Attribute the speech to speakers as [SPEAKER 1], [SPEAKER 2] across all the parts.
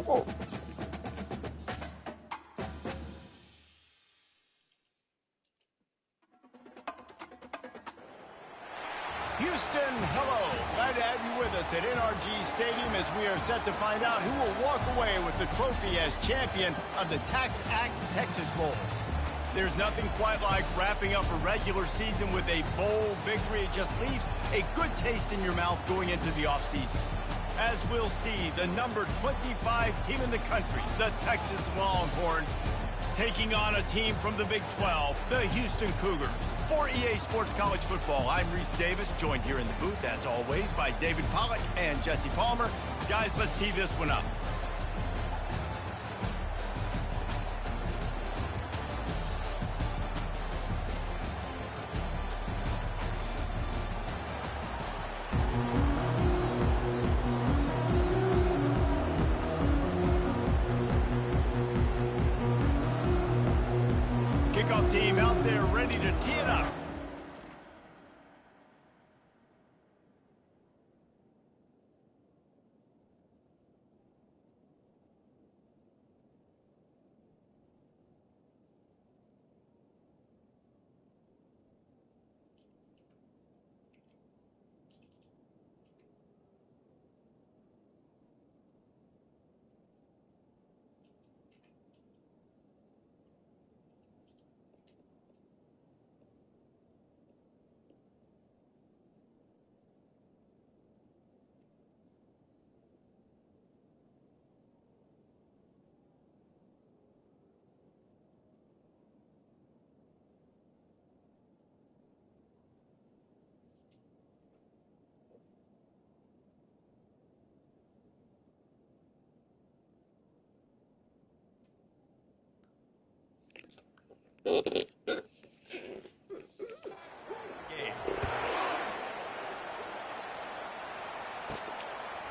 [SPEAKER 1] Houston, hello. Glad to have you with us at NRG Stadium as we are set to find out who will walk away with the trophy as champion of the Tax Act Texas Bowl. There's nothing quite like wrapping up a regular season with a bowl victory. It just leaves a good taste in your mouth going into the offseason. As we'll see, the number 25 team in the country, the Texas Longhorns, taking on a team from the Big 12, the Houston Cougars. For EA Sports College Football, I'm Reese Davis, joined here in the booth, as always, by David Pollack and Jesse Palmer. Guys, let's tee this one up. Kickoff team out there ready to tee it up.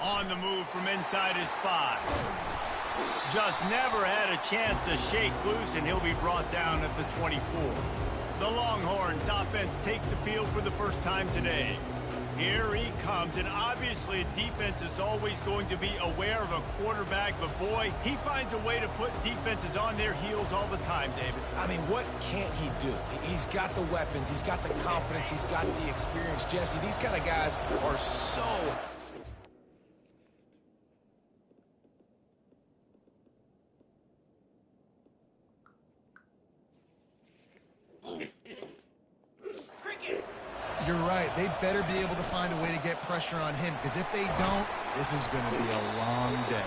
[SPEAKER 1] On the move from inside his 5. Just never had a chance to shake loose, and he'll be brought down at the 24. The Longhorns offense takes the field for the first time today. Here he comes, and obviously defense is always going to be aware of a quarterback, but boy, he finds a way to put defenses on their heels all the time, David.
[SPEAKER 2] I mean, what can't he do? He's got the weapons, he's got the confidence, he's got the experience. Jesse, these kind of guys are so...
[SPEAKER 3] You're right. They better be able to find a way to get pressure on him, because if they don't, this is going to be a long day.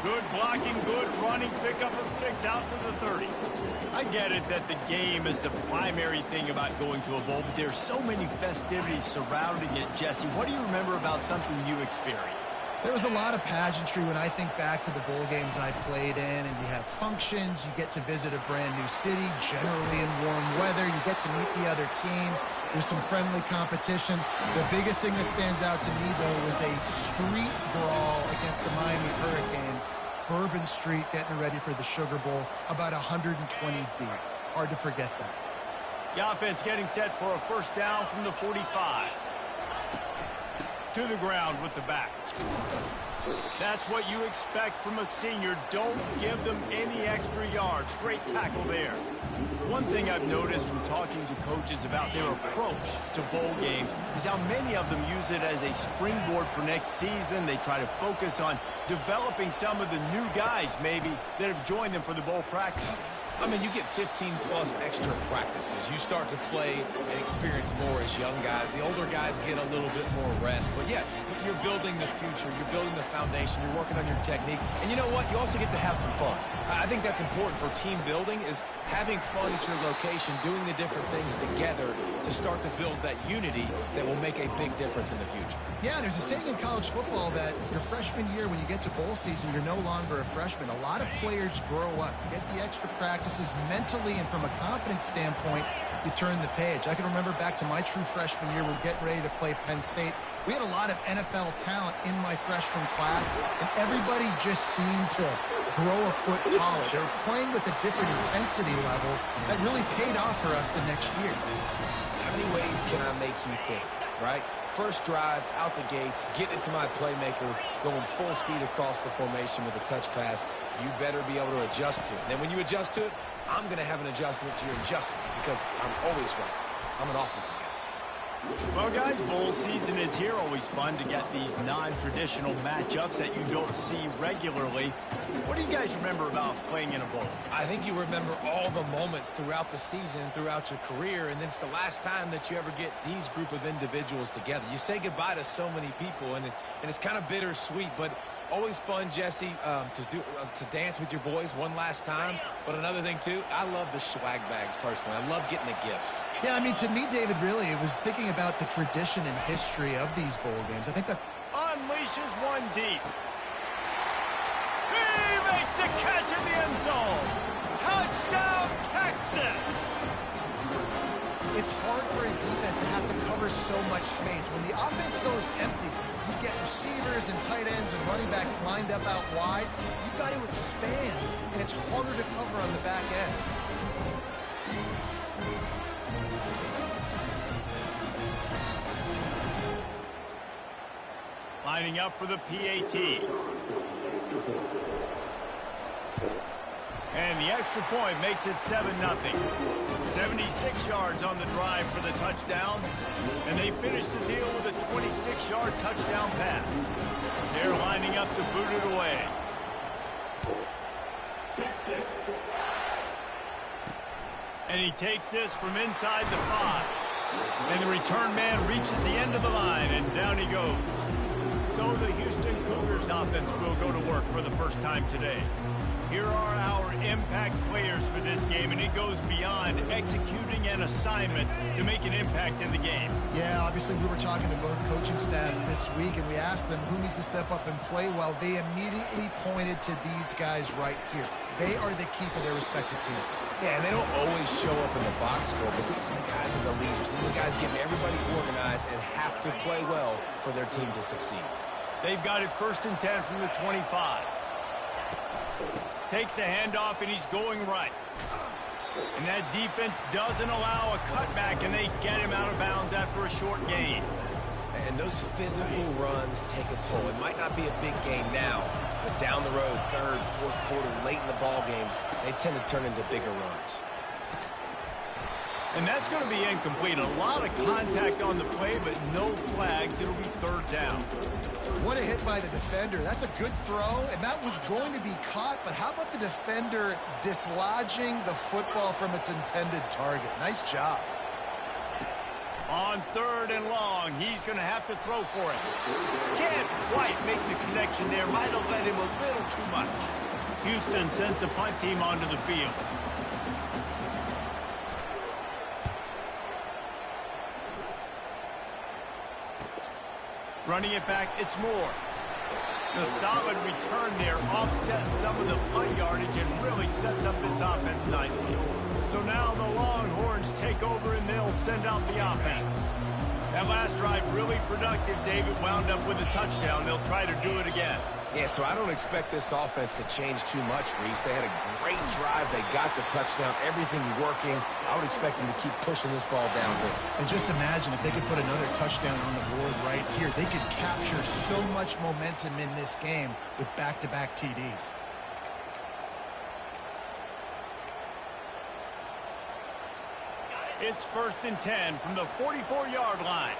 [SPEAKER 1] Good blocking, good running, pickup of 6 out to the 30. I get it that the game is the primary thing about going to a bowl, but there's so many festivities surrounding it. Jesse, what do you remember about something you experienced?
[SPEAKER 3] There was a lot of pageantry when I think back to the bowl games I played in, and you have functions, you get to visit a brand new city, generally in warm weather, you get to meet the other team, there's some friendly competition. The biggest thing that stands out to me, though, was a street brawl against the Miami Hurricanes, Bourbon Street, getting ready for the Sugar Bowl, about 120 deep. Hard to forget that.
[SPEAKER 1] The offense getting set for a first down from the 45. To the ground with the back. That's what you expect from a senior. Don't give them any extra yards. Great tackle there. One thing I've noticed from talking to coaches about their approach to bowl games is how many of them use it as a springboard for next season. They try to focus on developing some of the new guys, maybe, that have joined them for the bowl practices.
[SPEAKER 2] I mean, you get 15-plus extra practices. You start to play and experience more as young guys. The older guys get a little bit more rest. But, yeah, you're building the future. You're building the foundation. You're working on your technique. And you know what? You also get to have some fun. I think that's important for team building, is having fun at your location, doing the different things together to start to build that unity that will make a big difference in the future.
[SPEAKER 3] Yeah, there's a saying in college football that your freshman year, when you get to bowl season, you're no longer a freshman. A lot of players grow up, get the extra practices mentally, and from a confidence standpoint, you turn the page. I can remember back to my true freshman year, we're getting ready to play Penn State. We had a lot of NFL talent in my freshman class, and everybody just seemed to grow a foot taller. They were playing with a different intensity level that really paid off for us the next year.
[SPEAKER 2] How many ways can I make you think, right? first drive, out the gates, getting it to my playmaker, going full speed across the formation with a touch pass, you better be able to adjust to it. And then when you adjust to it, I'm going to have an adjustment to your adjustment because I'm always right. I'm an offensive guy.
[SPEAKER 1] Well, guys, bowl season is here. Always fun to get these non-traditional matchups that you don't see regularly. What do you guys remember about playing in a bowl?
[SPEAKER 2] I think you remember all the moments throughout the season, throughout your career, and then it's the last time that you ever get these group of individuals together. You say goodbye to so many people, and it's kind of bittersweet, but always fun, Jesse, to dance with your boys one last time. But another thing, too, I love the swag bags, personally. I love getting the gifts.
[SPEAKER 3] Yeah, I mean, to me, David, really, it was thinking about the tradition and history of these bowl games. I think that
[SPEAKER 1] unleashes one deep. He makes the catch in the end zone. Touchdown, Texas!
[SPEAKER 3] It's hard for a defense to have to cover so much space. When the offense goes empty, you get receivers and tight ends and running backs lined up out wide. You've got to expand, and it's harder to cover on the back end.
[SPEAKER 1] Lining up for the PAT. And the extra point makes it 7-0. 76 yards on the drive for the touchdown. And they finish the deal with a 26-yard touchdown pass. They're lining up to boot it away. And he takes this from inside the 5. And the return man reaches the end of the line, and down he goes. So the Houston Cougars offense will go to work for the first time today. Here are our impact players for this game, and it goes beyond executing an assignment to make an impact in the game.
[SPEAKER 3] Yeah, obviously we were talking to both coaching staffs this week, and we asked them who needs to step up and play well. They immediately pointed to these guys right here. They are the key for their respective teams.
[SPEAKER 2] Yeah, and they don't always show up in the box score, but these are the guys are the leaders. These are the guys getting everybody organized and have to play well for their team to succeed.
[SPEAKER 1] They've got it 1st and 10 from the 25. Takes the handoff, and he's going right. And that defense doesn't allow a cutback, and they get him out of bounds after a short gain.
[SPEAKER 2] And those physical runs take a toll. It might not be a big game now, but down the road, 3rd, 4th quarter, late in the ball games, they tend to turn into bigger runs.
[SPEAKER 1] And that's going to be incomplete. A lot of contact on the play, but no flags. It'll be 3rd down.
[SPEAKER 3] What a hit by the defender. That's a good throw, and that was going to be caught, but how about the defender dislodging the football from its intended target? Nice job.
[SPEAKER 1] On 3rd and long, he's going to have to throw for it. Can't quite make the connection there. Might have led him a little too much. Houston sends the punt team onto the field. Running it back, it's Moore. The solid return there offsets some of the punt yardage and really sets up this offense nicely. So now the Longhorns take over and they'll send out the offense. That last drive really productive. David wound up with a touchdown. They'll try to do it again.
[SPEAKER 2] Yeah, so I don't expect this offense to change too much, Reese. They had a great drive. They got the touchdown, everything working. I would expect them to keep pushing this ball downhill.
[SPEAKER 3] And just imagine if they could put another touchdown on the board right here. They could capture so much momentum in this game with back-to-back TDs.
[SPEAKER 1] It's 1st and 10 from the 44-yard line.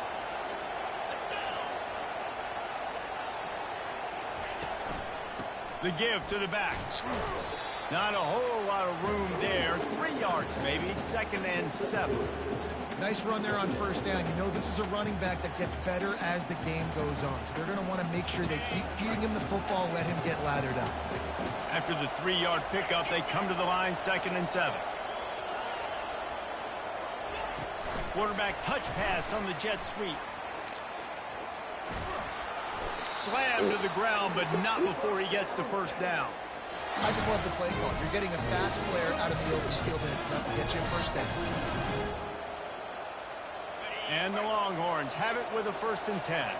[SPEAKER 1] The give to the back. Not a whole lot of room there. 3 yards maybe. 2nd and 7.
[SPEAKER 3] Nice run there on 1st down. You know this is a running back that gets better as the game goes on. So they're going to want to make sure they keep feeding him the football, let him get lathered up.
[SPEAKER 1] After the 3-yard pickup, they come to the line, 2nd and 7. Quarterback touch pass on the jet sweep. Slammed to the ground, but not before he gets the 1st down.
[SPEAKER 3] I just love the play call. You're getting a fast player out of the open field, and it's enough to get you a 1st down.
[SPEAKER 1] And the Longhorns have it with a 1st and 10.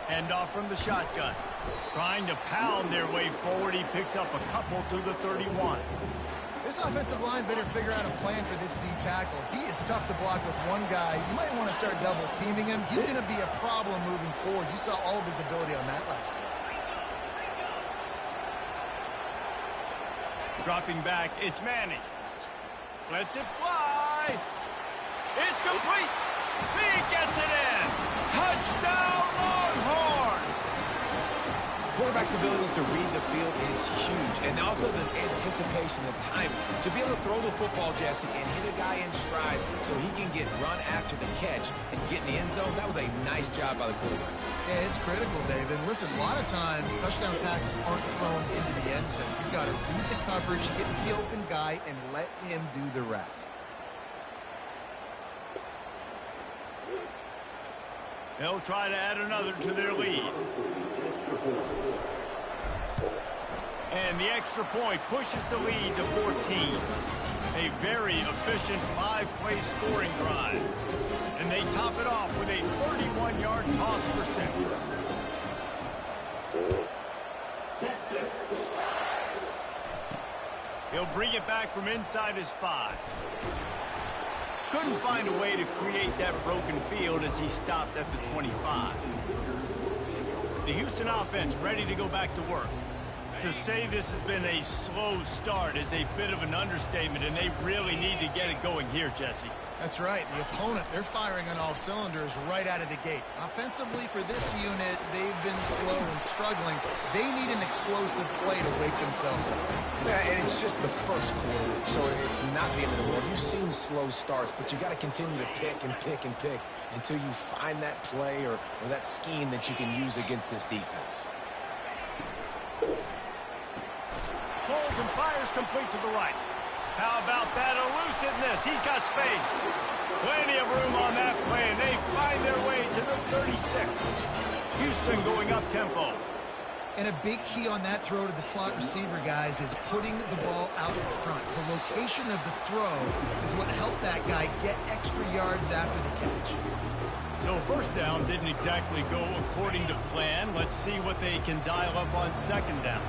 [SPEAKER 1] Hand off from the shotgun. Trying to pound their way forward. He picks up a couple to the 31.
[SPEAKER 3] This This offensive line better figure out a plan for this D tackle. He is tough to block with one guy. You might want to start double teaming him. He's going to be a problem moving forward. You saw all of his ability on that last play.
[SPEAKER 1] Dropping back, it's Manning. Lets it fly. It's complete. He gets it in. Touchdown, Longhorns.
[SPEAKER 2] Quarterback's abilities to read the field is huge, and also the anticipation, the timing. To be able to throw the football, Jesse, and hit a guy in stride so he can get run after the catch and get in the end zone, that was a nice job by the quarterback.
[SPEAKER 3] Yeah, it's critical, David. Listen, a lot of times, touchdown passes aren't thrown into the end zone. You've got to read the coverage, hit the open guy, and let him do the rest.
[SPEAKER 1] They'll try to add another to their lead. And the extra point pushes the lead to 14. A very efficient 5-play scoring drive. And they top it off with a 31-yard toss for 6. He'll bring it back from inside his 5. Couldn't find a way to create that broken field as he stopped at the 25. The Houston offense ready to go back to work. To say this has been a slow start is a bit of an understatement, and they really need to get it going here, Jesse.
[SPEAKER 3] That's right. The opponent, they're firing on all cylinders right out of the gate. Offensively, for this unit, they've been slow and struggling. They need an explosive play to wake themselves up.
[SPEAKER 2] Yeah, and it's just the first quarter, so it's not the end of the world. You've seen slow starts, but you got to continue to pick and pick and pick until you find that play or that scheme that you can use against this defense.
[SPEAKER 1] Pulls and fires complete to the right. How about that elusiveness? He's got space. Plenty of room on that play, and they find their way to the 36. Houston going up tempo.
[SPEAKER 3] And a big key on that throw to the slot receiver, guys, is putting the ball out in front. The location of the throw is what helped that guy get extra yards after the catch.
[SPEAKER 1] So first down didn't exactly go according to plan. Let's see what they can dial up on second down.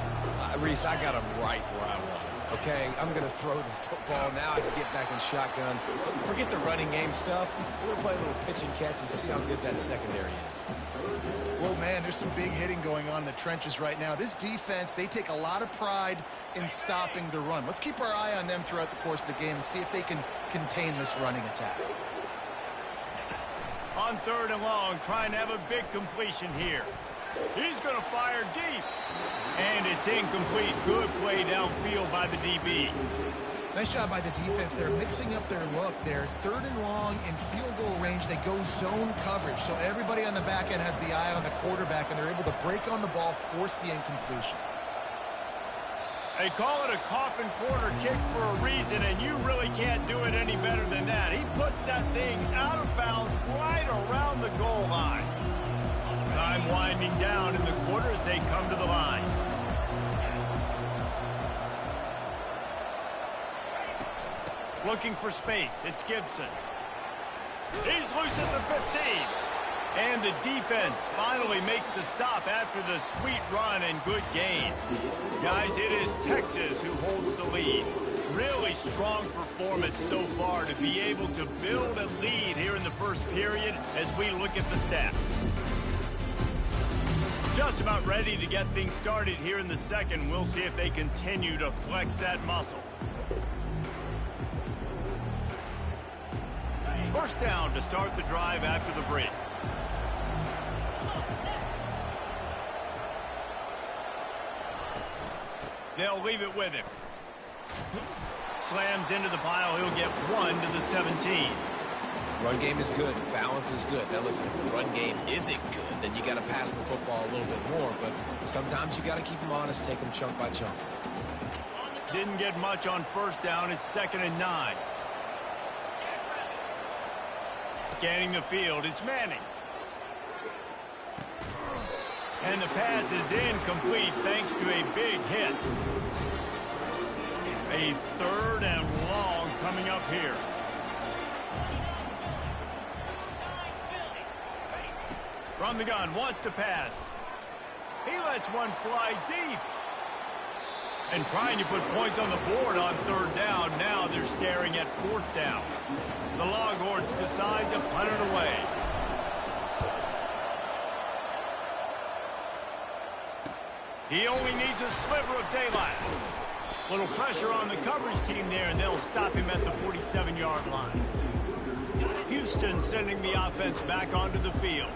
[SPEAKER 2] Reese, I got him right where I want him. Okay, I'm going to throw the football now. I can get back in shotgun. Forget the running game stuff. We're going to play a little pitch and catch and see how good that secondary is.
[SPEAKER 3] Well, man, there's some big hitting going on in the trenches right now. This defense, they take a lot of pride in stopping the run. Let's keep our eye on them throughout the course of the game and see if they can contain this running attack.
[SPEAKER 1] On third and long, trying to have a big completion here. He's going to fire deep. And it's incomplete. Good play downfield by the DB.
[SPEAKER 3] Nice job by the defense. They're mixing up their look. They're third and long in field goal range. They go zone coverage. So everybody on the back end has the eye on the quarterback, and they're able to break on the ball, force the incompletion.
[SPEAKER 1] They call it a coffin corner kick for a reason, and you really can't do it any better than that. He puts that thing out of bounds right around the goal line. Time winding down in the quarter as they come to the line. Looking for space. It's Gibson. He's loose at the 15. And the defense finally makes a stop after the sweet run and good gain. Guys, it is Texas who holds the lead. Really strong performance so far to be able to build a lead here in the first period as we look at the stats. Just about ready to get things started here in the second. We'll see if they continue to flex that muscle. First down to start the drive after the break. They'll leave it with him. Slams into the pile. He'll get 1 to the 17.
[SPEAKER 2] Run game is good. Balance is good. Now, listen, if the run game isn't good, then you got to pass the football a little bit more. But sometimes you got to keep them honest, take them chunk by chunk.
[SPEAKER 1] Didn't get much on first down. It's 2nd and 9. Scanning the field. It's Manning. And the pass is incomplete thanks to a big hit. A 3rd and long coming up here. From the gun, wants to pass. He lets one fly deep. And trying to put points on the board on third down. Now they're staring at fourth down. The Longhorns decide to punt it away. He only needs a sliver of daylight. Little pressure on the coverage team there, and they'll stop him at the 47-yard line. Houston sending the offense back onto the field.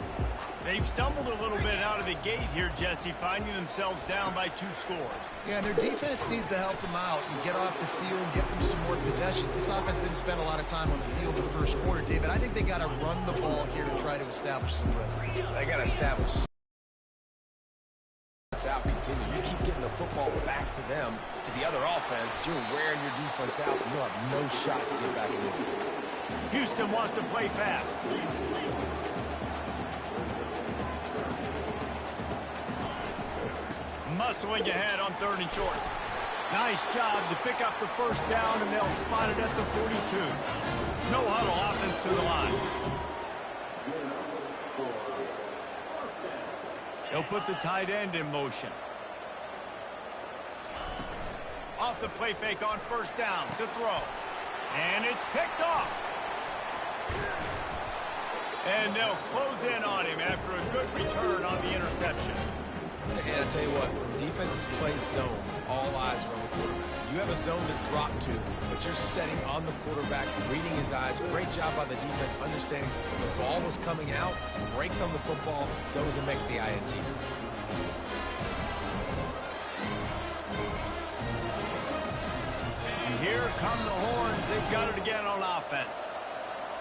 [SPEAKER 1] They've stumbled a little bit out of the gate here, Jesse, finding themselves down by 2 scores.
[SPEAKER 3] Yeah, and their defense needs to help them out and get off the field, get them some more possessions. This offense didn't spend a lot of time on the field the first quarter, David. I think they got to run the ball here and try to establish some rhythm.
[SPEAKER 2] They got to establish. Out continue. You keep getting the football back to them, to the other offense. You're wearing your defense out, and you'll have no shot to get back in this game.
[SPEAKER 1] Houston wants to play fast. Muscling ahead on 3rd and short. Nice job to pick up the first down, and they'll spot it at the 42. No huddle offense to the line. They'll put the tight end in motion. Off the play fake on first down to throw. And it's picked off. And they'll close in on him after a good return on the interception.
[SPEAKER 2] And I tell you what, when defenses play zone, all eyes are on the quarterback. You have a zone to drop to, but you're setting on the quarterback, reading his eyes. Great job by the defense, understanding the ball was coming out, breaks on the football, goes and makes the INT.
[SPEAKER 1] And here come the Horns. They've got it again on offense.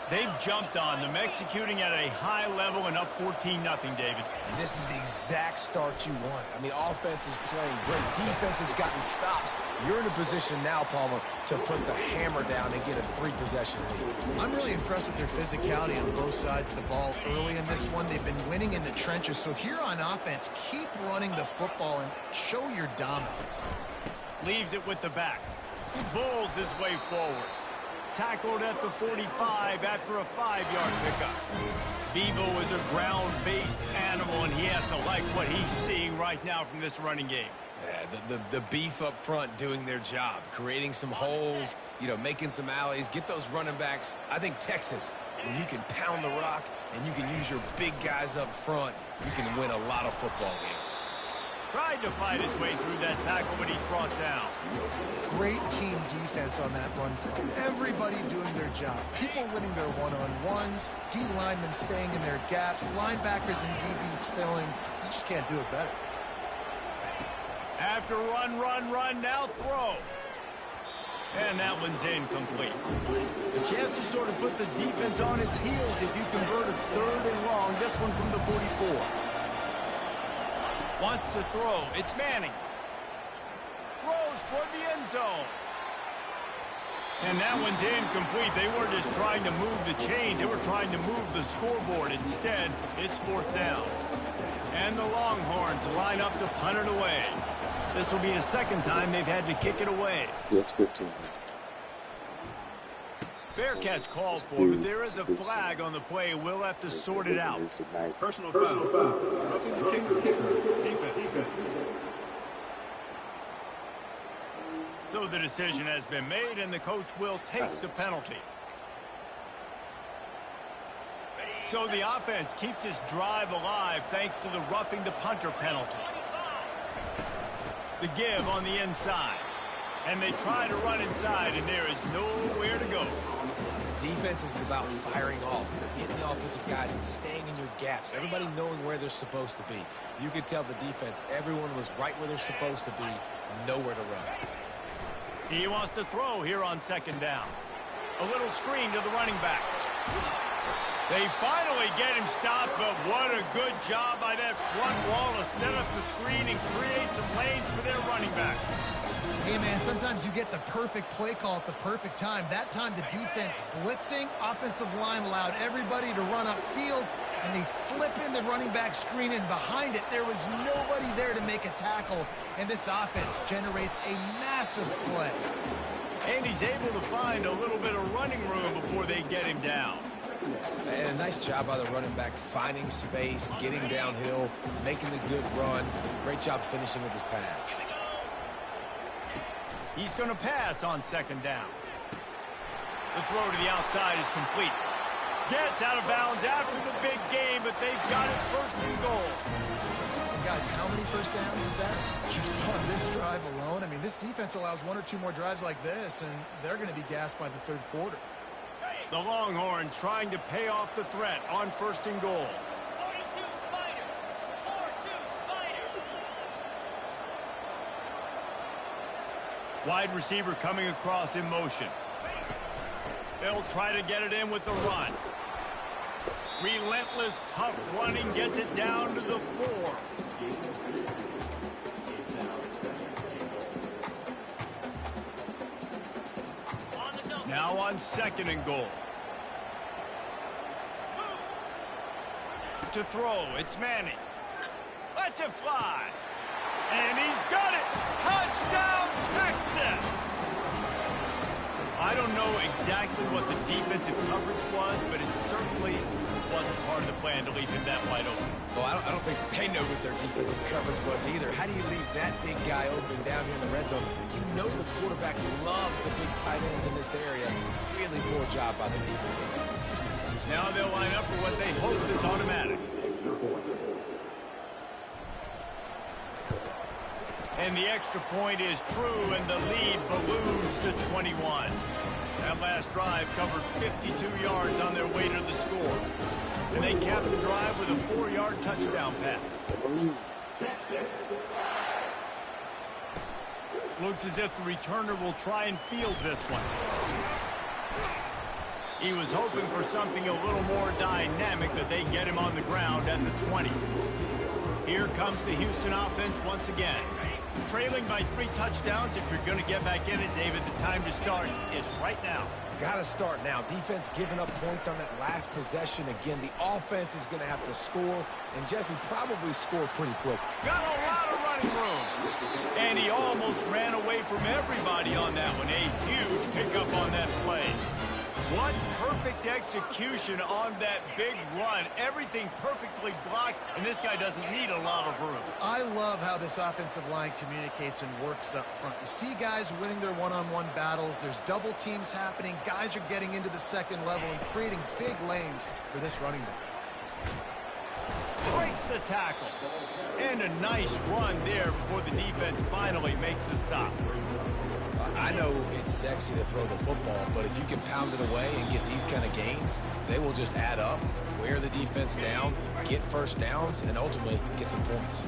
[SPEAKER 1] They've jumped on them, executing at a high level and up 14-0, David.
[SPEAKER 2] And this is the exact start you wanted. I mean, offense is playing great. Defense has gotten stops. You're in a position now, Palmer, to put the hammer down and get a 3-possession lead.
[SPEAKER 3] I'm really impressed with their physicality on both sides of the ball early in this one. They've been winning in the trenches. So here on offense, keep running the football and show your dominance.
[SPEAKER 1] Leaves it with the back. Bulls his way forward. Tackled at the 45 after a 5-yard pickup. Bevo is a ground-based animal, and he has to like what he's seeing right now from this running game.
[SPEAKER 2] Yeah, the beef up front doing their job, creating some holes, making some alleys, get those running backs. I think Texas, when you can pound the rock and you can use your big guys up front, you can win a lot of football games.
[SPEAKER 1] Tried to fight his way through that tackle, but he's brought down.
[SPEAKER 3] Great team defense on that run play. Everybody doing their job. People winning their one-on-ones, D linemen staying in their gaps, linebackers and DBs filling. You just can't do it better.
[SPEAKER 1] After run, now throw. And that one's incomplete. A chance to sort of put the defense on its heels if you convert a 3rd and long. This one from the 44. Wants to throw. It's Manning. Throws toward the end zone. And that one's incomplete. They weren't just trying to move the chains. They were trying to move the scoreboard. Instead, it's 4th down. And the Longhorns line up to punt it away. This will be the 2nd time they've had to kick it away.
[SPEAKER 4] Yes, 15.
[SPEAKER 1] Fair catch called for, but there is a flag on the play. We'll have to sort it out.
[SPEAKER 5] Personal foul. Roughing the kicker. Defense.
[SPEAKER 1] So the decision has been made, and the coach will take the penalty. So the offense keeps its drive alive thanks to the roughing the punter penalty. The give on the inside. And they try to run inside, and there is nowhere to go.
[SPEAKER 2] Defense is about firing off, hitting the offensive guys and staying in your gaps. Everybody knowing where they're supposed to be. You could tell the defense, everyone was right where they're supposed to be, nowhere to run.
[SPEAKER 1] He wants to throw here on 2nd down. A little screen to the running back. They finally get him stopped, but what a good job by that front wall to set up the screen and create some lanes for their running back.
[SPEAKER 3] Hey, man, sometimes you get the perfect play call at the perfect time. That time the defense blitzing, offensive line allowed everybody to run upfield, and they slip in the running back screen, and behind it there was nobody there to make a tackle, and this offense generates a massive play.
[SPEAKER 1] And he's able to find a little bit of running room before they get him down.
[SPEAKER 2] And a nice job by the running back, finding space, getting downhill, making the good run. Great job finishing with his pads.
[SPEAKER 1] He's going to pass on second down. The throw to the outside is complete. Gets out of bounds after the big game, but they've got it first and goal.
[SPEAKER 3] And guys, how many first downs is that? Just on this drive alone. I mean, this defense allows 1 or 2 more drives like this, and they're going to be gassed by the third quarter.
[SPEAKER 1] The Longhorns trying to pay off the threat on first and goal.
[SPEAKER 4] 42 Spider. 4-2 Spider.
[SPEAKER 1] Wide receiver coming across in motion. They'll try to get it in with the run. Relentless, tough running gets it down to the 4. Now on second and goal. To throw, it's Manning. Lets it fly. And he's got it. Touchdown, Texas! I don't know exactly what the defensive coverage was, but it certainly wasn't part of the plan to leave him that wide open.
[SPEAKER 2] Well, I don't think they know what their defensive coverage was either. How do you leave that big guy open down here in the red zone? You know the quarterback loves the big tight ends in this area. Really poor job by the defense.
[SPEAKER 1] Now they'll line up for what they hope is automatic. And the extra point is true, and the lead balloons to 21. That last drive covered 52 yards on their way to the score. And they capped the drive with a 4-yard touchdown pass. Looks as if the returner will try and field this one. He was hoping for something a little more dynamic, but they get him on the ground at the 20. Here comes the Houston offense once again. Trailing by 3 touchdowns. If you're going to get back in it, David, the time to start is right now.
[SPEAKER 2] Got to start now. Defense giving up points on that last possession. Again, the offense is going to have to score, and Jesse probably score pretty quick.
[SPEAKER 1] Got a lot of running room. And he almost ran away from everybody on that one. A huge pickup on that play. What perfect execution on that big run. Everything perfectly blocked, and this guy doesn't need a lot of room.
[SPEAKER 3] I love how this offensive line communicates and works up front. You see guys winning their one-on-one battles. There's double teams happening. Guys are getting into the second level and creating big lanes for this running back.
[SPEAKER 1] Breaks the tackle. And a nice run there before the defense finally makes the stop.
[SPEAKER 2] I know it's sexy to throw the football, but if you can pound it away and get these kind of gains, they will just add up, wear the defense down, get first downs, and ultimately get some points.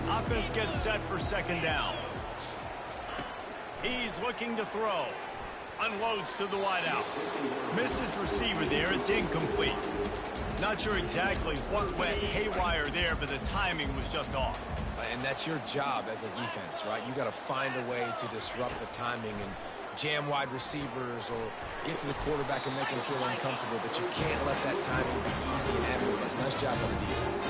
[SPEAKER 1] Offense gets set for second down. He's looking to throw. Unloads to the wideout. Missed his receiver there. It's incomplete. Not sure exactly what went haywire there, but the timing was just off.
[SPEAKER 2] And that's your job as a defense, right? You got to find a way to disrupt the timing and jam wide receivers or get to the quarterback and make him feel uncomfortable, but you can't let that timing be easy and effortless. Nice job on the defense.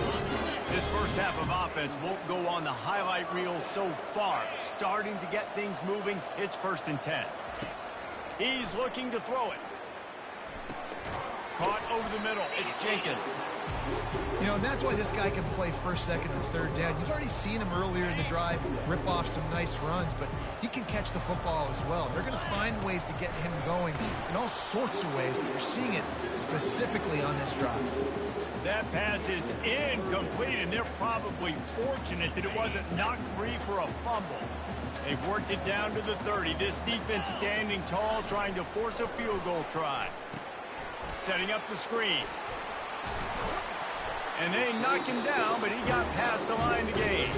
[SPEAKER 1] This first half of offense won't go on the highlight reel so far. Starting to get things moving. It's 1st and 10. He's looking to throw it. Caught over the middle. It's Jenkins.
[SPEAKER 3] You know, and that's why this guy can play first, second, and third down. You've already seen him earlier in the drive rip off some nice runs, but he can catch the football as well. They're going to find ways to get him going in all sorts of ways, but you're seeing it specifically on this drive.
[SPEAKER 1] That pass is incomplete, and they're probably fortunate that it wasn't knocked free for a fumble. They've worked it down to the 30. This defense standing tall, trying to force a field goal try. Setting up the screen. And they knock him down, but he got past the line to gain.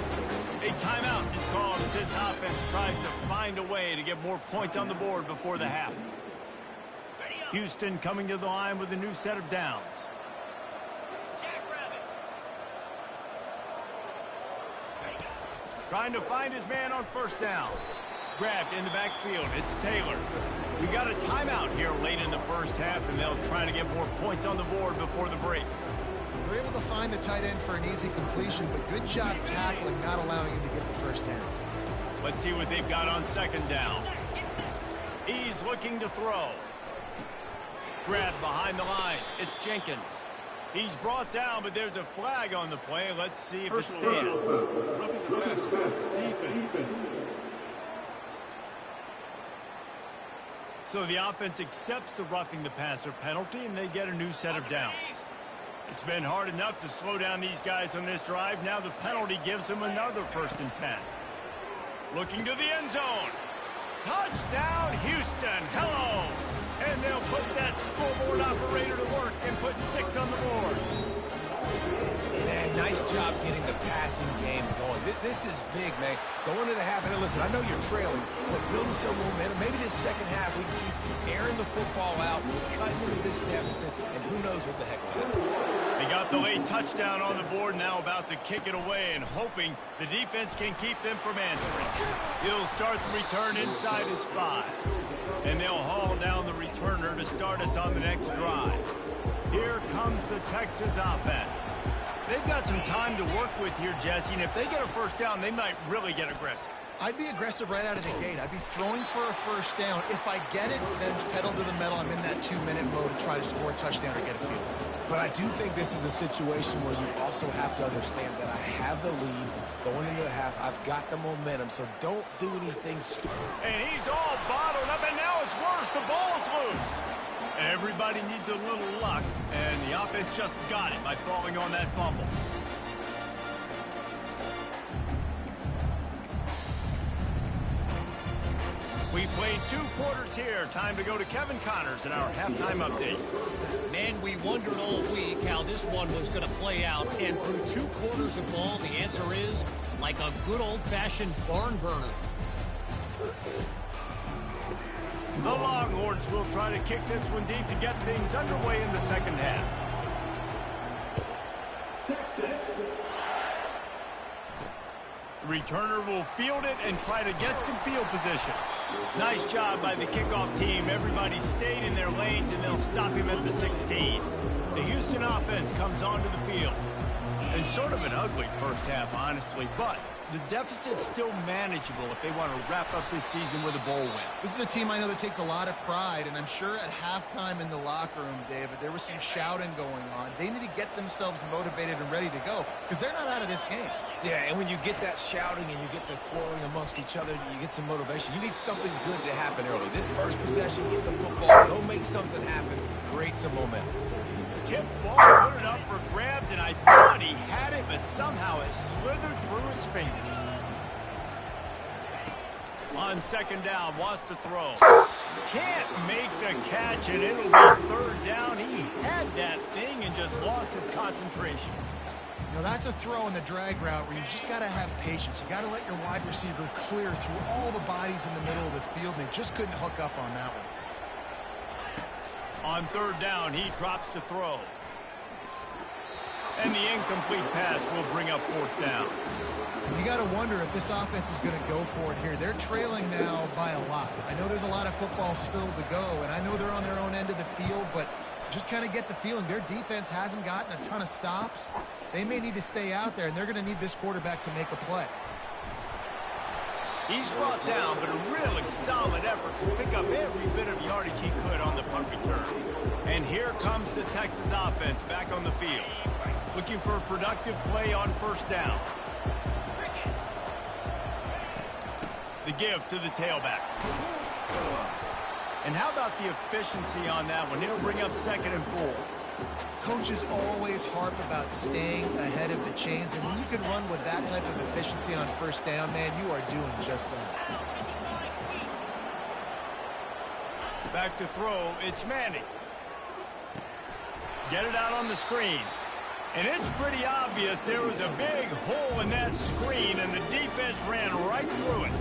[SPEAKER 1] A timeout is called as this offense tries to find a way to get more points on the board before the half. Houston coming to the line with a new set of downs. Trying to find his man on first down. Grabbed in the backfield. It's Taylor. We got a timeout here late in the first half, and they'll try to get more points on the board before the break.
[SPEAKER 3] They're able to find the tight end for an easy completion, but good job tackling, not allowing him to get the first down.
[SPEAKER 1] Let's see what they've got on second down. He's looking to throw. Grabbed behind the line. It's Jenkins. He's brought down, but there's a flag on the play. Let's see if it stands. So the offense accepts the roughing the passer penalty, and they get a new set of downs. It's been hard enough to slow down these guys on this drive. Now the penalty gives them another 1st and 10. Looking to the end zone. Touchdown, Houston. Hello. And they'll put that scoreboard operator to work and put 6 on the board.
[SPEAKER 2] Man, nice job getting the passing game going. This is big, man. Going into the half, and listen, I know you're trailing, but building some momentum. Maybe this second half we can keep airing the football out, cutting into this deficit, and who knows what the heck will happen.
[SPEAKER 1] They got the late touchdown on the board, now about to kick it away and hoping the defense can keep them from answering. He'll start the return inside his 5. And they'll haul down the returner to start us on the next drive. Here comes the Texas offense. They've got some time to work with here, Jesse, and if they get a 1st down, they might really get aggressive.
[SPEAKER 3] I'd be aggressive right out of the gate. I'd be throwing for a 1st down. If I get it, then it's pedal to the metal. I'm in that 2-minute mode to try to score a touchdown or get a field.
[SPEAKER 2] But I do think this is a situation where you also have to understand that I have the lead going into the half. I've got the momentum, so don't do anything stupid.
[SPEAKER 1] And he's all bottled up, and now it's worse. The ball's loose. Everybody needs a little luck, and the offense just got it by falling on that fumble. We played 2 quarters here. Time to go to Kevin Connors in our halftime update.
[SPEAKER 4] Man, we wondered all week how this one was going to play out, and through 2 quarters of ball, the answer is like a good old-fashioned barn burner.
[SPEAKER 1] The Longhorns will try to kick this one deep to get things underway in the second half.
[SPEAKER 5] Texas.
[SPEAKER 1] Returner will field it and try to get some field position. Nice job by the kickoff team. Everybody stayed in their lanes, and they'll stop him at the 16. The Houston offense comes onto the field. And sort of an ugly 1st half, honestly, but the deficit's still manageable if they want to wrap up this season with a bowl win.
[SPEAKER 3] This is a team I know that takes a lot of pride, and I'm sure at halftime in the locker room, David, there was some shouting going on. They need to get themselves motivated and ready to go because they're not out of this game.
[SPEAKER 2] Yeah, and when you get that shouting and you get the quarreling amongst each other, you get some motivation. You need something good to happen early. This first possession, get the football, go make something happen, create some momentum.
[SPEAKER 1] Tip ball, put it up for grabs, and I thought he had it, but somehow it slithered through his fingers. On 2nd down, wants to throw. Can't make the catch, and it'll be 3rd down. He had that thing and just lost his concentration.
[SPEAKER 3] You know, that's a throw in the drag route where you just got to have patience. You got to let your wide receiver clear through all the bodies in the middle of the field, and they just couldn't hook up on that one.
[SPEAKER 1] On 3rd down, he drops to throw. And the incomplete pass will bring up 4th down.
[SPEAKER 3] You got to wonder if this offense is going to go for it here. They're trailing now by a lot. I know there's a lot of football still to go, and I know they're on their own end of the field, but just kind of get the feeling their defense hasn't gotten a ton of stops. They may need to stay out there, and they're going to need this quarterback to make a play.
[SPEAKER 1] He's brought down, but a really solid effort to pick up every bit of yardage he could on the punt return. And here comes the Texas offense back on the field, looking for a productive play on 1st down. The give to the tailback. And how about the efficiency on that one? It'll bring up 2nd and 4.
[SPEAKER 3] Coaches always harp about staying ahead of the chains, and when you can run with that type of efficiency on 1st down, man, you are doing just that.
[SPEAKER 1] Back to throw, it's Manning. Get it out on the screen. And it's pretty obvious there was a big hole in that screen, and the defense ran right through it.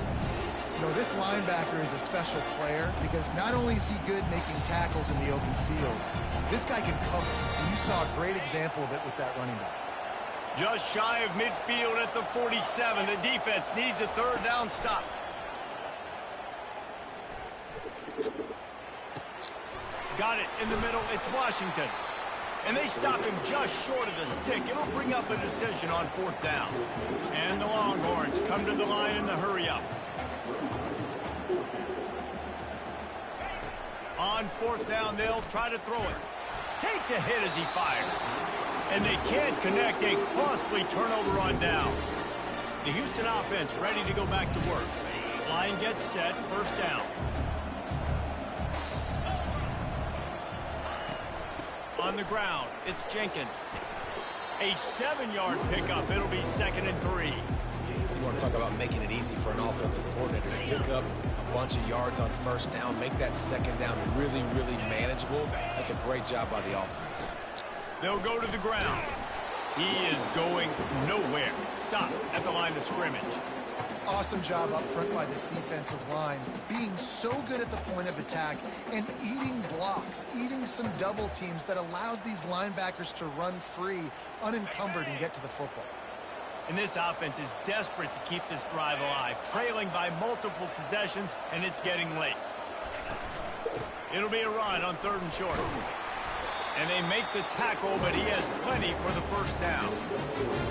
[SPEAKER 3] You know, this linebacker is a special player because not only is he good making tackles in the open field, this guy can cover. And you saw a great example of it with that running back.
[SPEAKER 1] Just shy of midfield at the 47. The defense needs a 3rd down stop. Got it in the middle. It's Washington. And they stop him just short of the stick. It'll bring up a decision on 4th down. And the Longhorns come to the line in the hurry up. On 4th down, they'll try to throw it. Takes a hit as he fires. And they can't connect. A costly turnover on down. The Houston offense ready to go back to work. Line gets set. 1st down. On the ground, it's Jenkins. A 7-yard pickup. It'll be 2nd and 3.
[SPEAKER 2] You want to talk about making it easy for an offensive coordinator to pick up a bunch of yards on 1st down, make that 2nd down really, really manageable. That's a great job by the offense.
[SPEAKER 1] They'll go to the ground. He is going nowhere. Stop at the line of scrimmage.
[SPEAKER 3] Awesome job up front by this defensive line, being so good at the point of attack and eating blocks, eating some double teams that allows these linebackers to run free, unencumbered, and get to the football.
[SPEAKER 1] And this offense is desperate to keep this drive alive, trailing by multiple possessions, and it's getting late. It'll be a run on 3rd and short. And they make the tackle, but he has plenty for the 1st down.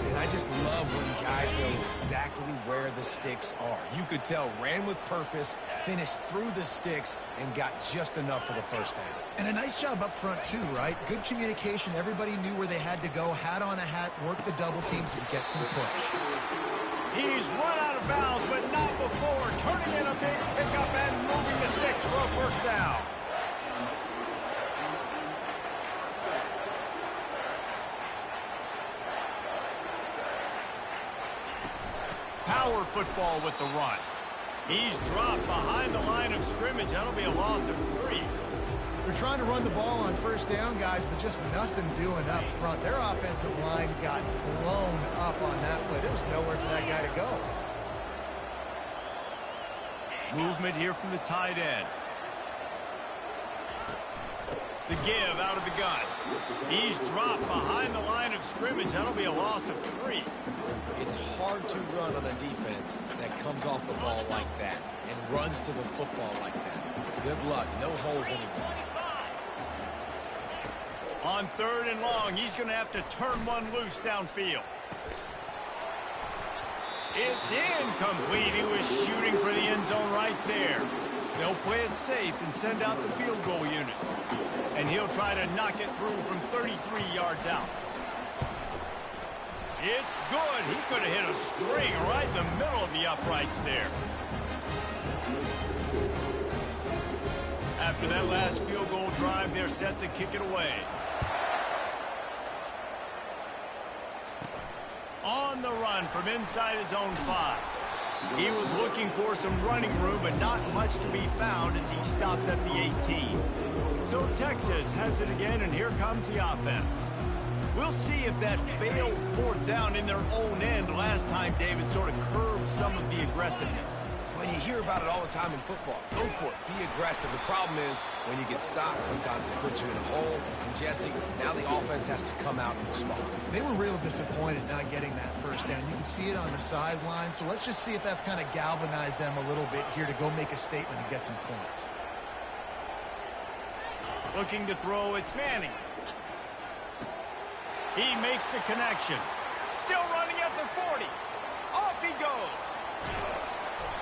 [SPEAKER 2] And I just love when guys know exactly where the sticks are. You could tell, ran with purpose, finished through the sticks, and got just enough for the 1st down.
[SPEAKER 3] And a nice job up front, too, right? Good communication. Everybody knew where they had to go, hat on a hat, work the double teams, and get some push.
[SPEAKER 1] He's run out of bounds, but not before. Turning in a big pickup and moving the sticks for a 1st down. Power football with the run. He's dropped behind the line of scrimmage. That'll be a loss of 3.
[SPEAKER 3] They're trying to run the ball on 1st down, guys, but just nothing doing up front. Their offensive line got blown up on that play. There was nowhere for that guy to go.
[SPEAKER 1] Movement here from the tight end. The give out of the gun. He's dropped behind the line of scrimmage. That'll be a loss of 3.
[SPEAKER 2] It's hard to run on a defense that comes off the ball like that and runs to the football like that. Good luck. No holes anymore.
[SPEAKER 1] On 3rd and long, he's going to have to turn one loose downfield. It's incomplete. He was shooting for the end zone right there. They'll play it safe and send out the field goal unit. And he'll try to knock it through from 33 yards out. It's good. He could have hit a string right in the middle of the uprights there. After that last field goal drive, they're set to kick it away. On the run from inside his own 5. He was looking for some running room, but not much to be found as he stopped at the 18. So Texas has it again, and here comes the offense. We'll see if that failed 4th down in their own end last time, David, sort of curbed some of the aggressiveness.
[SPEAKER 2] When you hear about it all the time in football, go for it. Be aggressive. The problem is when you get stopped, sometimes it puts you in a hole. And, Jesse, now the offense has to come out and respond.
[SPEAKER 3] They were real disappointed not getting that 1st down. You can see it on the sideline. So let's just see if that's kind of galvanized them a little bit here to go make a statement and get some points.
[SPEAKER 1] Looking to throw, it's Manning. He makes the connection. Still running at the 40. Off he goes.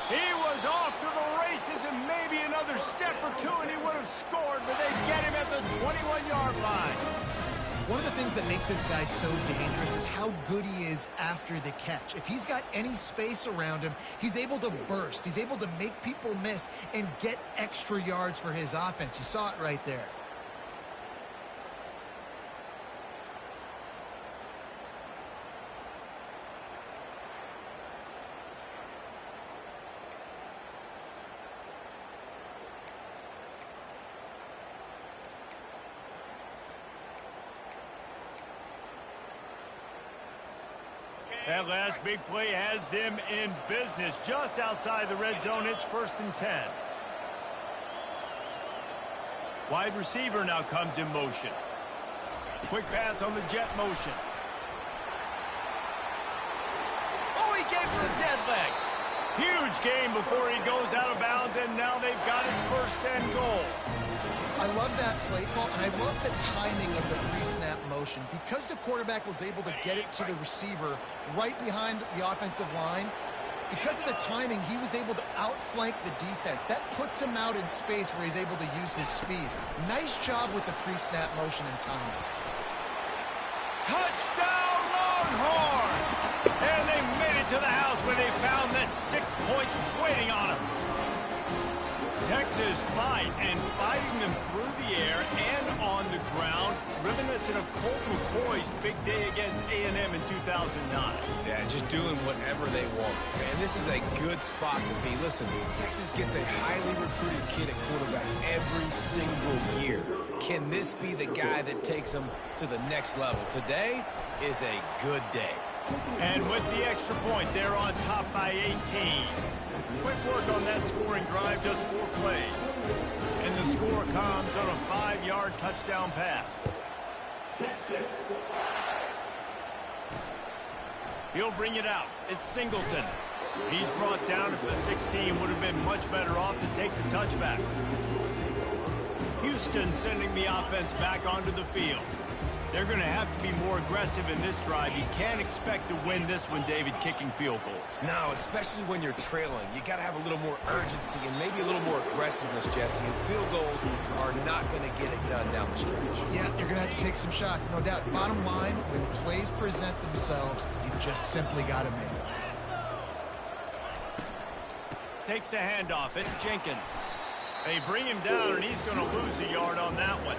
[SPEAKER 1] He was off to the races, and maybe another step or two, and he would have scored, but they get him at the 21-yard line.
[SPEAKER 3] One of the things that makes this guy so dangerous is how good he is after the catch. If he's got any space around him, he's able to burst. He's able to make people miss and get extra yards for his offense. You saw it right there.
[SPEAKER 1] That last big play has them in business. Just outside the red zone, it's 1st and 10. Wide receiver now comes in motion. Quick pass on the jet motion. Oh, he gave it a dead leg. Huge gain before he goes out of bounds, and now they've got it 1st and goal.
[SPEAKER 3] I love that play call, and I love the timing of the pre-snap motion. Because the quarterback was able to get it to the receiver right behind the offensive line, because of the timing, he was able to outflank the defense. That puts him out in space where he's able to use his speed. Nice job with the pre-snap motion and timing.
[SPEAKER 1] Touchdown, Longhorns! And they made it to the house where they found that 6 points waiting on them. Texas fighting them through the air and on the ground, reminiscent of Colt McCoy's big day against A&M in 2009.
[SPEAKER 2] Yeah, just doing whatever they want. Man, this is a good spot to be. Listen, Texas gets a highly recruited kid at quarterback every single year. Can this be the guy that takes them to the next level? Today is a good day.
[SPEAKER 1] And with the extra point, they're on top by 18. Quick work on that scoring drive, just 4 plays. And the score comes on a 5-yard touchdown pass. He'll bring it out. It's Singleton. He's brought down at the 16. Would have been much better off to take the touchback. Houston sending the offense back onto the field. They're going to have to be more aggressive in this drive. You can't expect to win this one, David, kicking field goals.
[SPEAKER 2] No, especially when you're trailing. You got to have a little more urgency and maybe a little more aggressiveness, Jesse. And field goals are not going to get it done down the stretch.
[SPEAKER 3] Yeah, you're going to have to take some shots, no doubt. Bottom line, when plays present themselves, you've just simply got to make them.
[SPEAKER 1] Takes the handoff. It's Jenkins. They bring him down, and he's going to lose a yard on that one.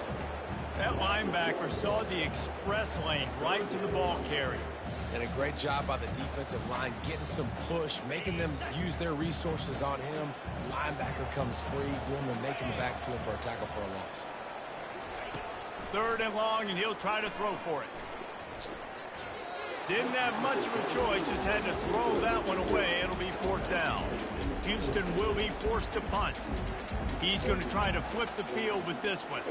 [SPEAKER 1] That linebacker saw the express lane right to the ball carrier.
[SPEAKER 2] And a great job by the defensive line, getting some push, making them use their resources on him. Linebacker comes free, boom, and making the backfield for a tackle for a loss.
[SPEAKER 1] 3rd and long, and he'll try to throw for it. Didn't have much of a choice, just had to throw that one away. It'll be 4th down. Houston will be forced to punt. He's going to try to flip the field with this one.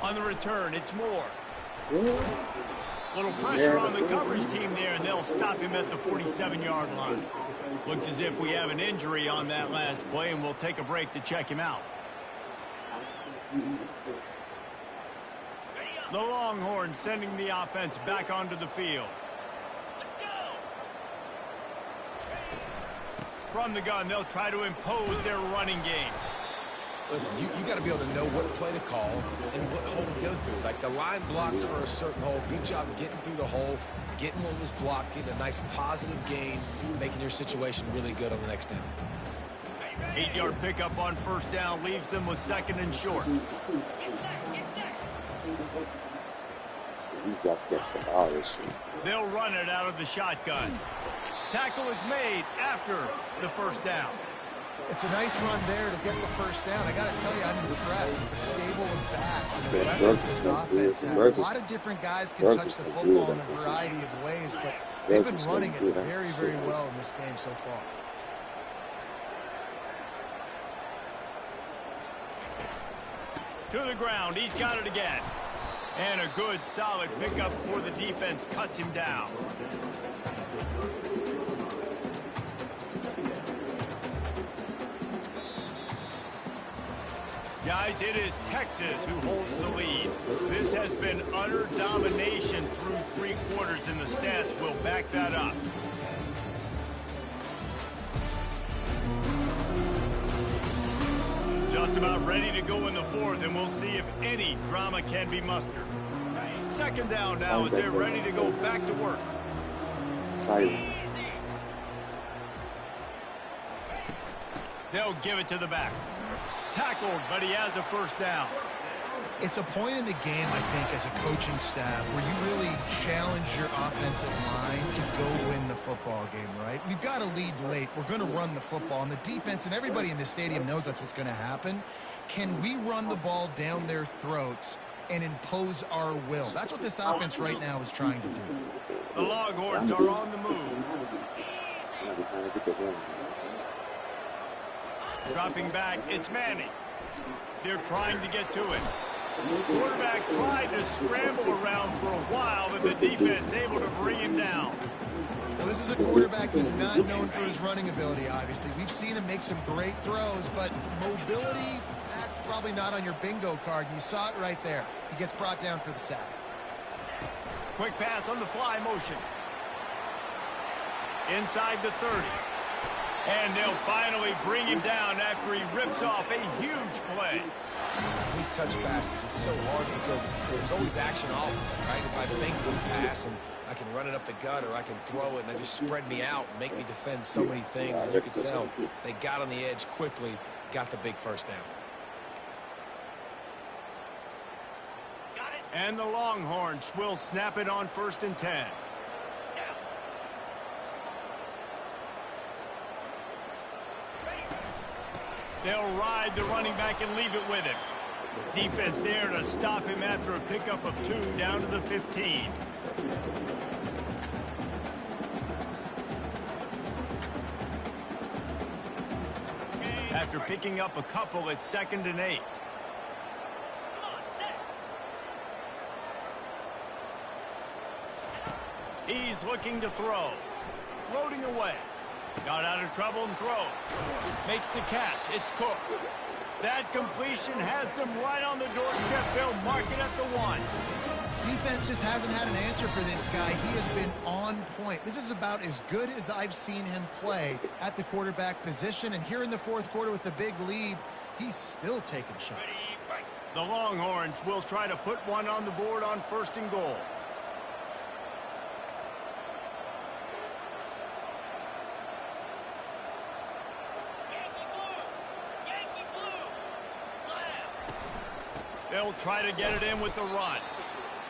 [SPEAKER 1] On the return, it's Moore. Little pressure on the coverage team there, and they'll stop him at the 47-yard line. Looks as if we have an injury on that last play, and we'll take a break to check him out. The Longhorns sending the offense back onto the field. From the gun, they'll try to impose their running game.
[SPEAKER 2] Listen, you got to be able to know what play to call and what hole to go through. Like the line blocks for a certain hole. Good job getting through the hole, getting what was blocked, getting a nice positive gain, making your situation really good on the next down.
[SPEAKER 1] 8-yard pickup on 1st down leaves them with 2nd and short. They'll run it out of the shotgun. Tackle is made after the 1st down.
[SPEAKER 3] It's a nice run there to get the 1st down. I got to tell you, I'm impressed with the stable of backs and the weapons this offense has. A lot of different guys can touch the football in a variety of ways, but they've been running it very, very well in this game so far.
[SPEAKER 1] To the ground, he's got it again. And a good, solid pickup before the defense cuts him down. Guys, it is Texas who holds the lead. This has been utter domination through 3 quarters, and the stats will back that up. Just about ready to go in the 4th, and we'll see if any drama can be mustered. 2nd down now as they're ready to go back to work. They'll give it to the back. Tackled, but he has a 1st down.
[SPEAKER 3] It's a point in the game, I think, as a coaching staff where you really challenge your offensive line to go win the football game, right? We've got to lead late. We're going to run the football, and the defense and everybody in the stadium knows that's what's going to happen. Can we run the ball down their throats and impose our will? That's what this offense right now is trying to do.
[SPEAKER 1] The Longhorns are on the move. Dropping back, it's Manning. They're trying to get to it. Quarterback tried to scramble around for a while, but the defense able to bring him down.
[SPEAKER 3] Well, this is a quarterback who's not known for his running ability, obviously. We've seen him make some great throws, but mobility, that's probably not on your bingo card. And you saw it right there. He gets brought down for the sack.
[SPEAKER 1] Quick pass on the fly motion. Inside the 30. And they'll finally bring him down after he rips off a huge play.
[SPEAKER 2] These touch passes, it's so hard because there's always action off of them, right? If I make this pass and I can run it up the gut or I can throw it, and they just spread me out and make me defend so many things. And you can tell they got on the edge quickly, got the big first down.
[SPEAKER 1] And the Longhorns will snap it on 1st and 10. They'll ride the running back and leave it with him. Defense there to stop him after a pickup of 2 down to the 15. After picking up a couple, it's 2nd and 8. He's looking to throw. Floating away. Got out of trouble and throws. Makes the catch. It's Cook. That completion has them right on the doorstep. They'll mark it at the 1.
[SPEAKER 3] Defense just hasn't had an answer for this guy. He has been on point. This is about as good as I've seen him play at the quarterback position. And here in the 4th quarter with a big lead, he's still taking shots.
[SPEAKER 1] The Longhorns will try to put one on the board on 1st and goal. They'll try to get it in with the run.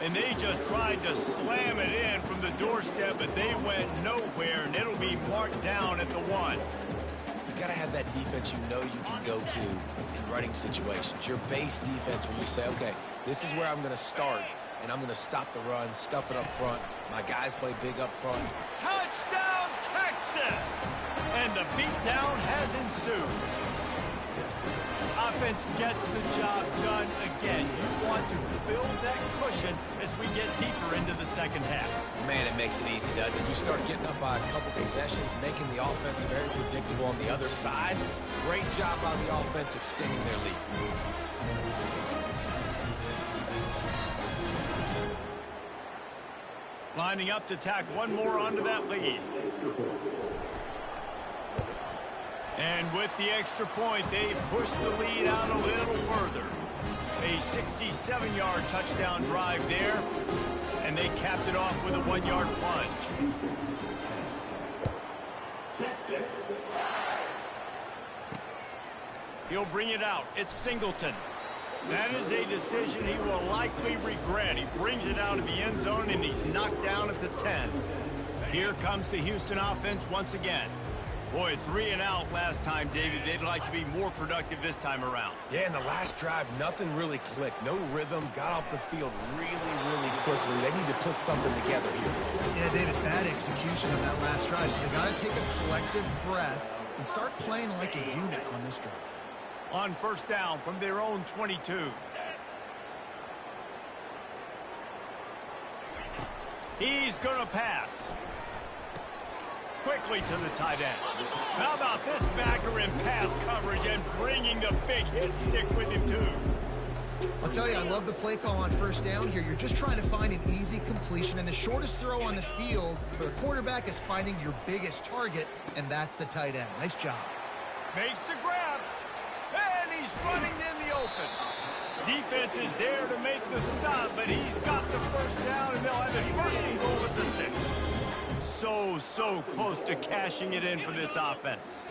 [SPEAKER 1] And they just tried to slam it in from the doorstep, but they went nowhere, and it'll be marked down at the 1.
[SPEAKER 2] You got to have that defense you know you can go to in running situations. Your base defense where you say, okay, this is where I'm going to start, and I'm going to stop the run, stuff it up front. My guys play big up front.
[SPEAKER 1] Touchdown, Texas! And the beatdown has ensued. Offense gets the job done again. You want to build that cushion as we get deeper into the 2nd half.
[SPEAKER 2] Man, it makes it easy, doesn't it? You start getting up by a couple possessions, making the offense very predictable on the other side. Great job by the offense extending their lead.
[SPEAKER 1] Lining up to tack one more onto that lead. And with the extra point, they push the lead out a little further. A 67-yard touchdown drive there, and they capped it off with a 1-yard plunge. He'll bring it out. It's Singleton. That is a decision he will likely regret. He brings it out of the end zone, and he's knocked down at the 10. Here comes the Houston offense once again. Boy, 3 and out last time, David. They'd like to be more productive this time around.
[SPEAKER 2] Yeah, in the last drive, nothing really clicked. No rhythm, got off the field really quickly. They need to put something together here.
[SPEAKER 3] Yeah, David, bad execution of that last drive. So they got to take a collective breath and start playing like a unit on this drive.
[SPEAKER 1] On 1st down from their own 22. He's going to pass. Quickly to the tight end. How about this backer in pass coverage and bringing the big hit stick with him, too?
[SPEAKER 3] I'll tell you, I love the play call on 1st down here. You're just trying to find an easy completion, and the shortest throw on the field for the quarterback is finding your biggest target, and that's the tight end. Nice job.
[SPEAKER 1] Makes the grab, and he's running in the open. Defense is there to make the stop, but he's got the 1st down, and they'll have it 1st and goal at the 6. So close to cashing it in for this offense.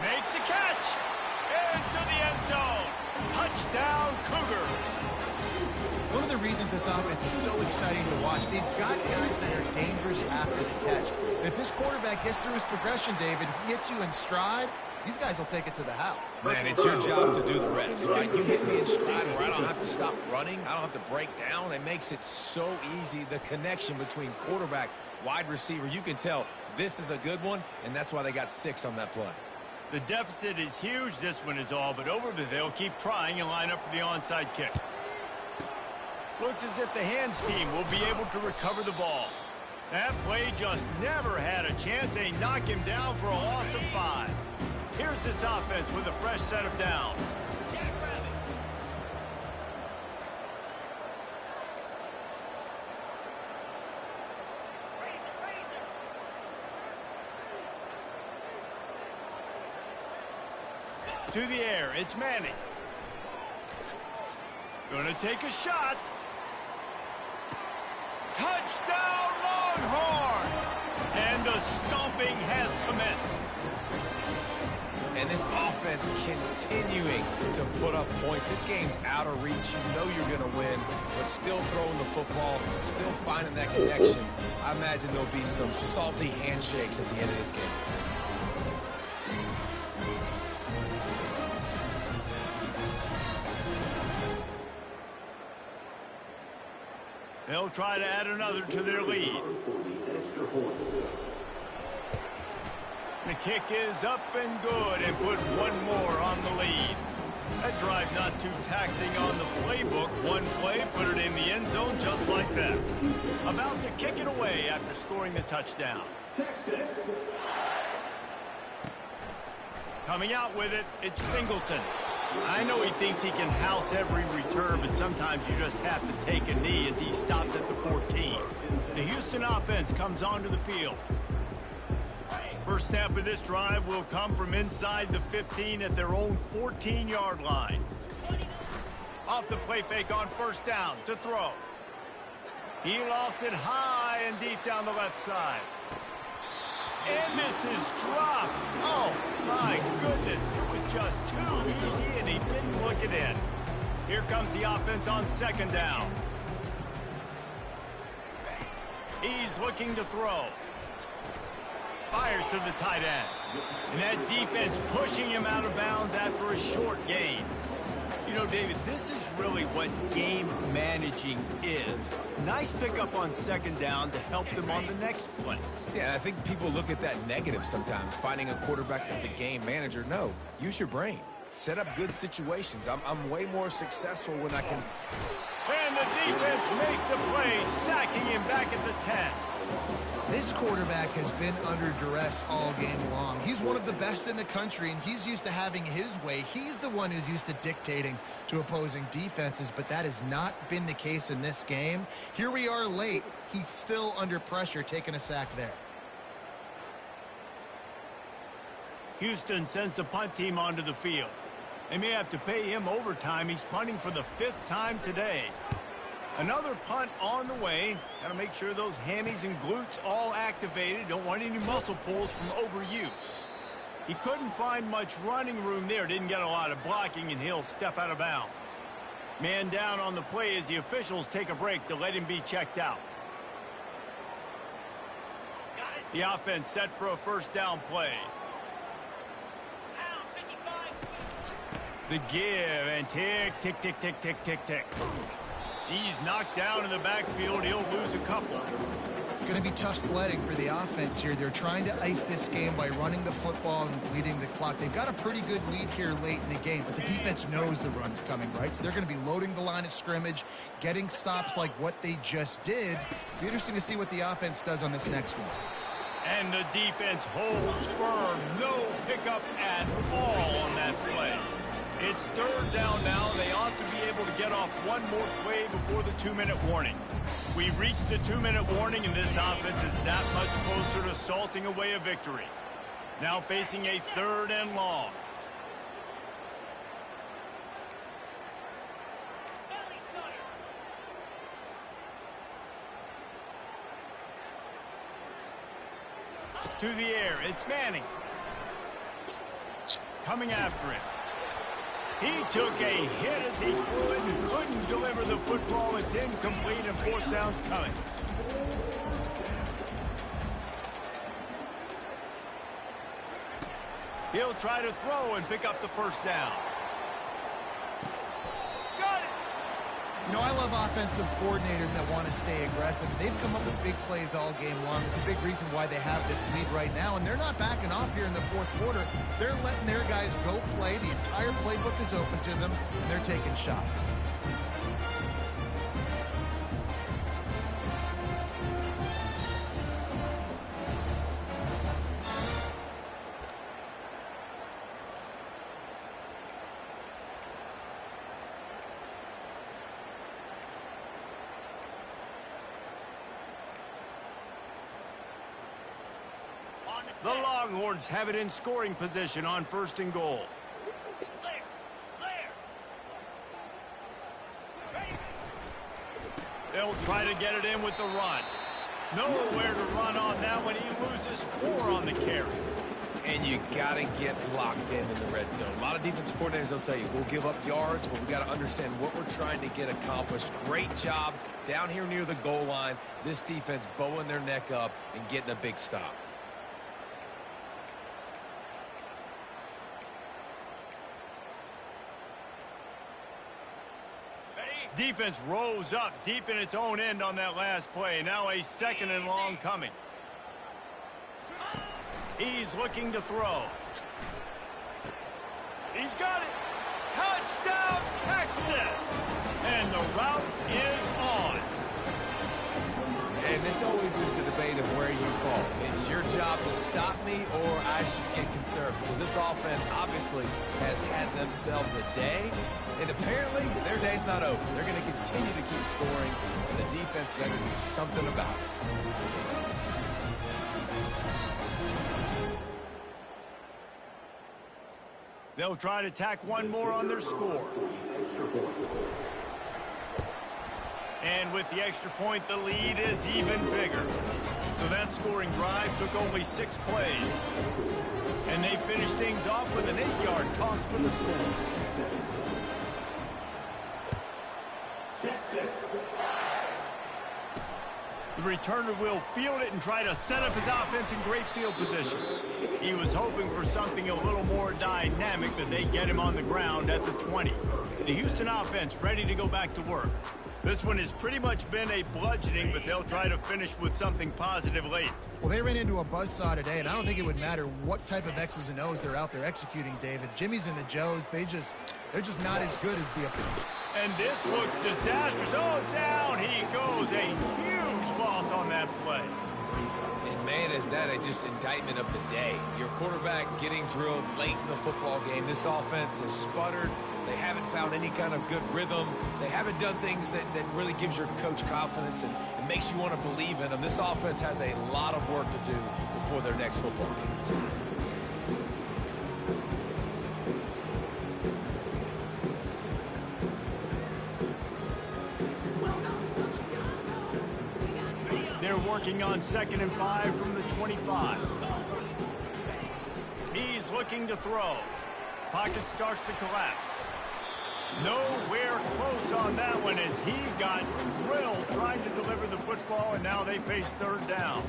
[SPEAKER 1] Makes the catch. Into the end zone. Touchdown, Cougar.
[SPEAKER 3] One of the reasons this offense is so exciting to watch, they've got guys that are dangerous after the catch. And if this quarterback gets through his progression, David, he hits you in stride, these guys will take it to the house.
[SPEAKER 2] Man, it's your job to do the rest, right? You hit me in stride where I don't have to stop running. I don't have to break down. It makes it so easy, the connection between quarterback, wide receiver. You can tell this is a good one, and that's why they got 6 on that play.
[SPEAKER 1] The deficit is huge. This one is all but over, but they'll keep trying and line up for the onside kick. Looks as if the hands team will be able to recover the ball. That play just never had a chance. They knock him down for a loss of 5. Here's this offense with a fresh set of downs. To the air, it's Manning. Gonna take a shot. Touchdown, Longhorn! And the stomping has commenced.
[SPEAKER 2] And this offense continuing to put up points. This game's out of reach. You know you're going to win, but still throwing the football, still finding that connection. I imagine there'll be some salty handshakes at the end of this game.
[SPEAKER 1] They'll try to add another to their lead. The kick is up and good and put one more on the lead. That drive not too taxing on the playbook. One play, put it in the end zone just like that. About to kick it away after scoring the touchdown.
[SPEAKER 5] Texas.
[SPEAKER 1] Coming out with it, it's Singleton. I know he thinks he can house every return, but sometimes you just have to take a knee as he stopped at the 14. The Houston offense comes onto the field. First snap of this drive will come from inside the 15 at their own 14-yard line. Off the play fake on first down to throw. He lofts it high and deep down the left side. And this is dropped. Oh, my goodness. It was just too easy, and he didn't look it in. Here comes the offense on second down. He's looking to throw. Fires to the tight end. And that defense pushing him out of bounds after a short gain. You know, David, this is really what game managing is. Nice pickup on second down to help them on the next play.
[SPEAKER 2] Yeah, I think people look at that negative sometimes, finding a quarterback that's a game manager. No, use your brain. Set up good situations. I'm way more successful when I can...
[SPEAKER 1] And the defense makes a play, sacking him back at the 10.
[SPEAKER 3] This quarterback has been under duress all game long. He's one of the best in the country, and he's used to having his way. He's the one who's used to dictating to opposing defenses, but that has not been the case in this game. Here we are late. He's still under pressure, taking a sack there.
[SPEAKER 1] Houston sends the punt team onto the field. They may have to pay him overtime. He's punting for the 5th time today. Another punt on the way. Got to make sure those hammies and glutes all activated. Don't want any muscle pulls from overuse. He couldn't find much running room there. Didn't get a lot of blocking, and he'll step out of bounds. Man down on the play as the officials take a break to let him be checked out. The offense set for a first down play. The give and tick, tick, tick, tick, tick, tick, tick. He's knocked down in the backfield. He'll lose a couple.
[SPEAKER 3] It's going to be tough sledding for the offense here. They're trying to ice this game by running the football and bleeding the clock. They've got a pretty good lead here late in the game, but the defense knows the run's coming, right? So they're going to be loading the line of scrimmage, getting stops like what they just did. It'll be interesting to see what the offense does on this next one.
[SPEAKER 1] And the defense holds firm. No pickup at all on that play. It's third down now. They ought to be able to get off one more play before the 2-minute warning. We reached the 2-minute warning, and this offense is that much closer to salting away a victory. Now facing a 3rd and long. To the air, it's Manning. Coming after it. He took a hit as he threw it and couldn't deliver the football. It's incomplete, and 4th down's coming. He'll try to throw and pick up the first down. Got it!
[SPEAKER 3] You know, I love offensive coordinators that want to stay aggressive. They've come up with big plays all game long. It's a big reason why they have this lead right now, and they're not backing off here in the 4th quarter. They're letting their guys go play. The entire playbook is open to them, and they're taking shots.
[SPEAKER 1] The Longhorns have it in scoring position on 1st and goal. They'll try to get it in with the run. Nowhere to run on that one. He loses 4 on the carry.
[SPEAKER 2] And you got to get locked in the red zone. A lot of defensive coordinators, they'll tell you, we'll give up yards, but we got to understand what we're trying to get accomplished. Great job down here near the goal line. This defense bowing their neck up and getting a big stop.
[SPEAKER 1] Defense rose up deep in its own end on that last play. Now a 2nd and long coming. He's looking to throw. He's got it. Touchdown, Texas! And the route is on.
[SPEAKER 2] And this always is the debate of where you fall. It's your job to stop me or I should get concerned, because this offense obviously has had themselves a day, and apparently their day's not over. They're going to continue to keep scoring, and the defense better do something about it.
[SPEAKER 1] They'll try to tack one more on their score. And with the extra point, the lead is even bigger. So that scoring drive took only 6 plays. And they finished things off with an 8-yard toss for the score. The returner will field it and try to set up his offense in great field position. He was hoping for something a little more dynamic, but they get him on the ground at the 20. The Houston offense ready to go back to work. This one has pretty much been a bludgeoning, but they'll try to finish with something positive late.
[SPEAKER 3] Well, they ran into a buzzsaw today, and I don't think it would matter what type of X's and O's they're out there executing, David. Jimmy's and the Joes, they're just not as good as the opponent.
[SPEAKER 1] And this looks disastrous. Oh, down he goes. A huge loss on that play.
[SPEAKER 2] And, man, is that just indictment of the day. Your quarterback getting drilled late in the football game. This offense has sputtered. They haven't found any kind of good rhythm. They haven't done things that really gives your coach confidence and makes you want to believe in them. This offense has a lot of work to do before their next football game.
[SPEAKER 1] They're working on 2nd and 5 from the 25. He's looking to throw. Pocket starts to collapse. Nowhere close on that one as he got drilled trying to deliver the football, and now they face 3rd down.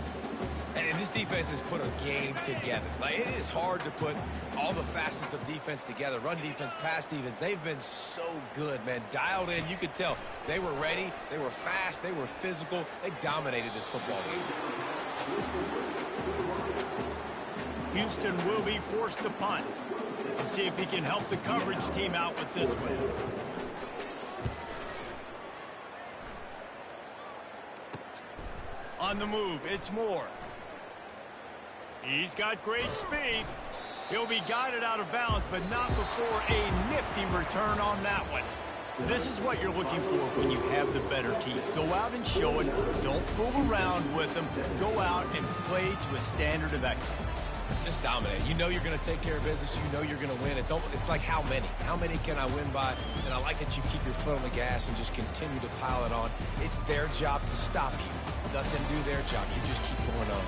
[SPEAKER 2] And this defense has put a game together. Like, it is hard to put all the facets of defense together. Run defense, pass defense. They've been so good, man. Dialed in. You could tell they were ready. They were fast. They were physical. They dominated this football game.
[SPEAKER 1] Houston will be forced to punt. And see if he can help the coverage team out with this one. On the move, it's Moore. He's got great speed. He'll be guided out of bounds, but not before a nifty return on that one. This is what you're looking for when you have the better team. Go out and show it. Don't fool around with them. Go out and play to a standard of excellence.
[SPEAKER 2] Just dominate. You know you're going to take care of business. You know you're going to win. It's like how many? How many can I win by? And I like that you keep your foot on the gas and just continue to pile it on. It's their job to stop you. Let them do their job. You just keep going on.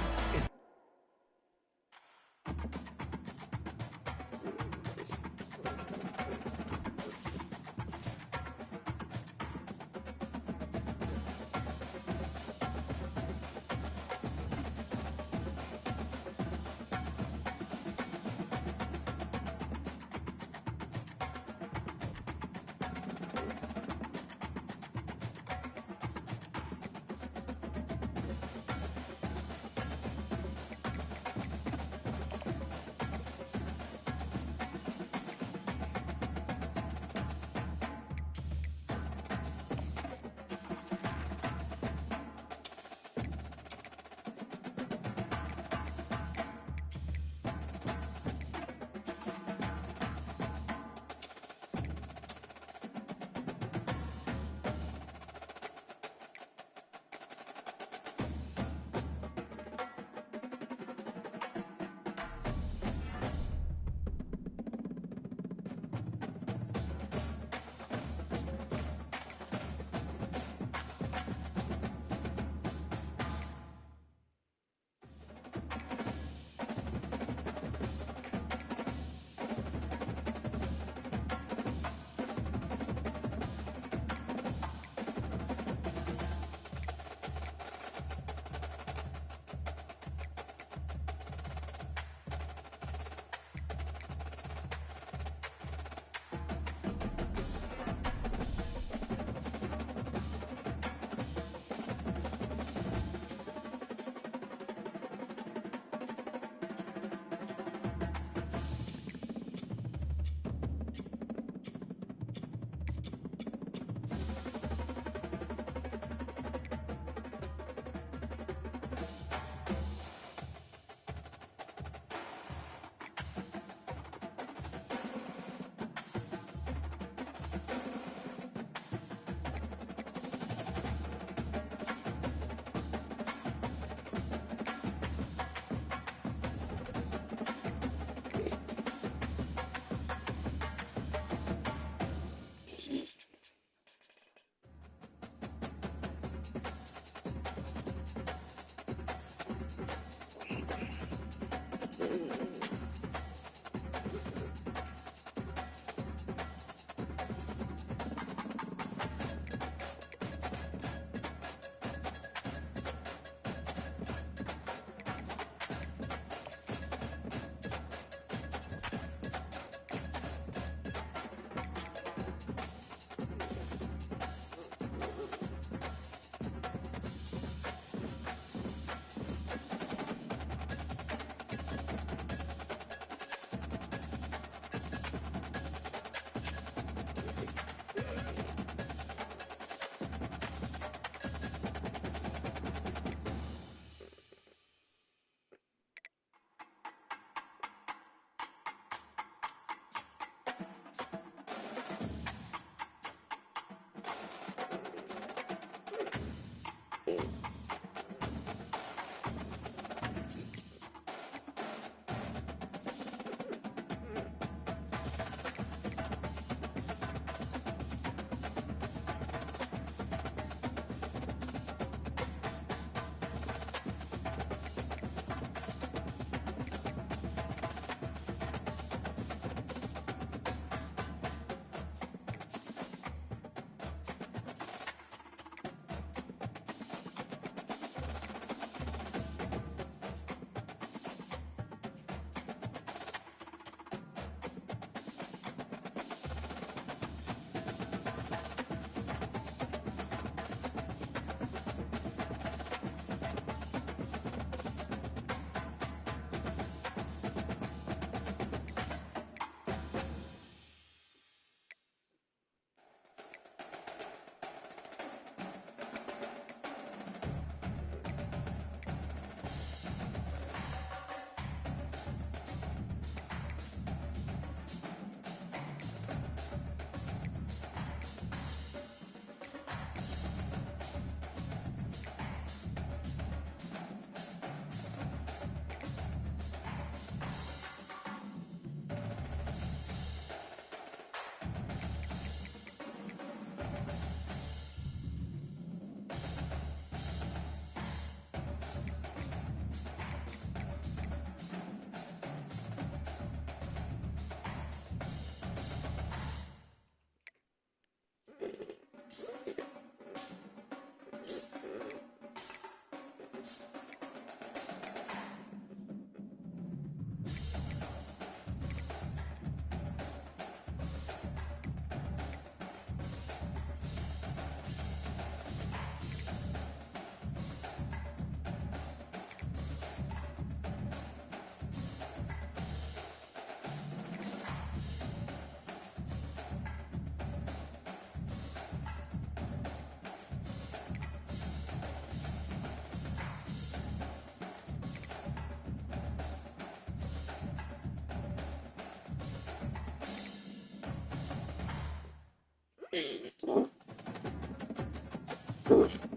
[SPEAKER 6] What?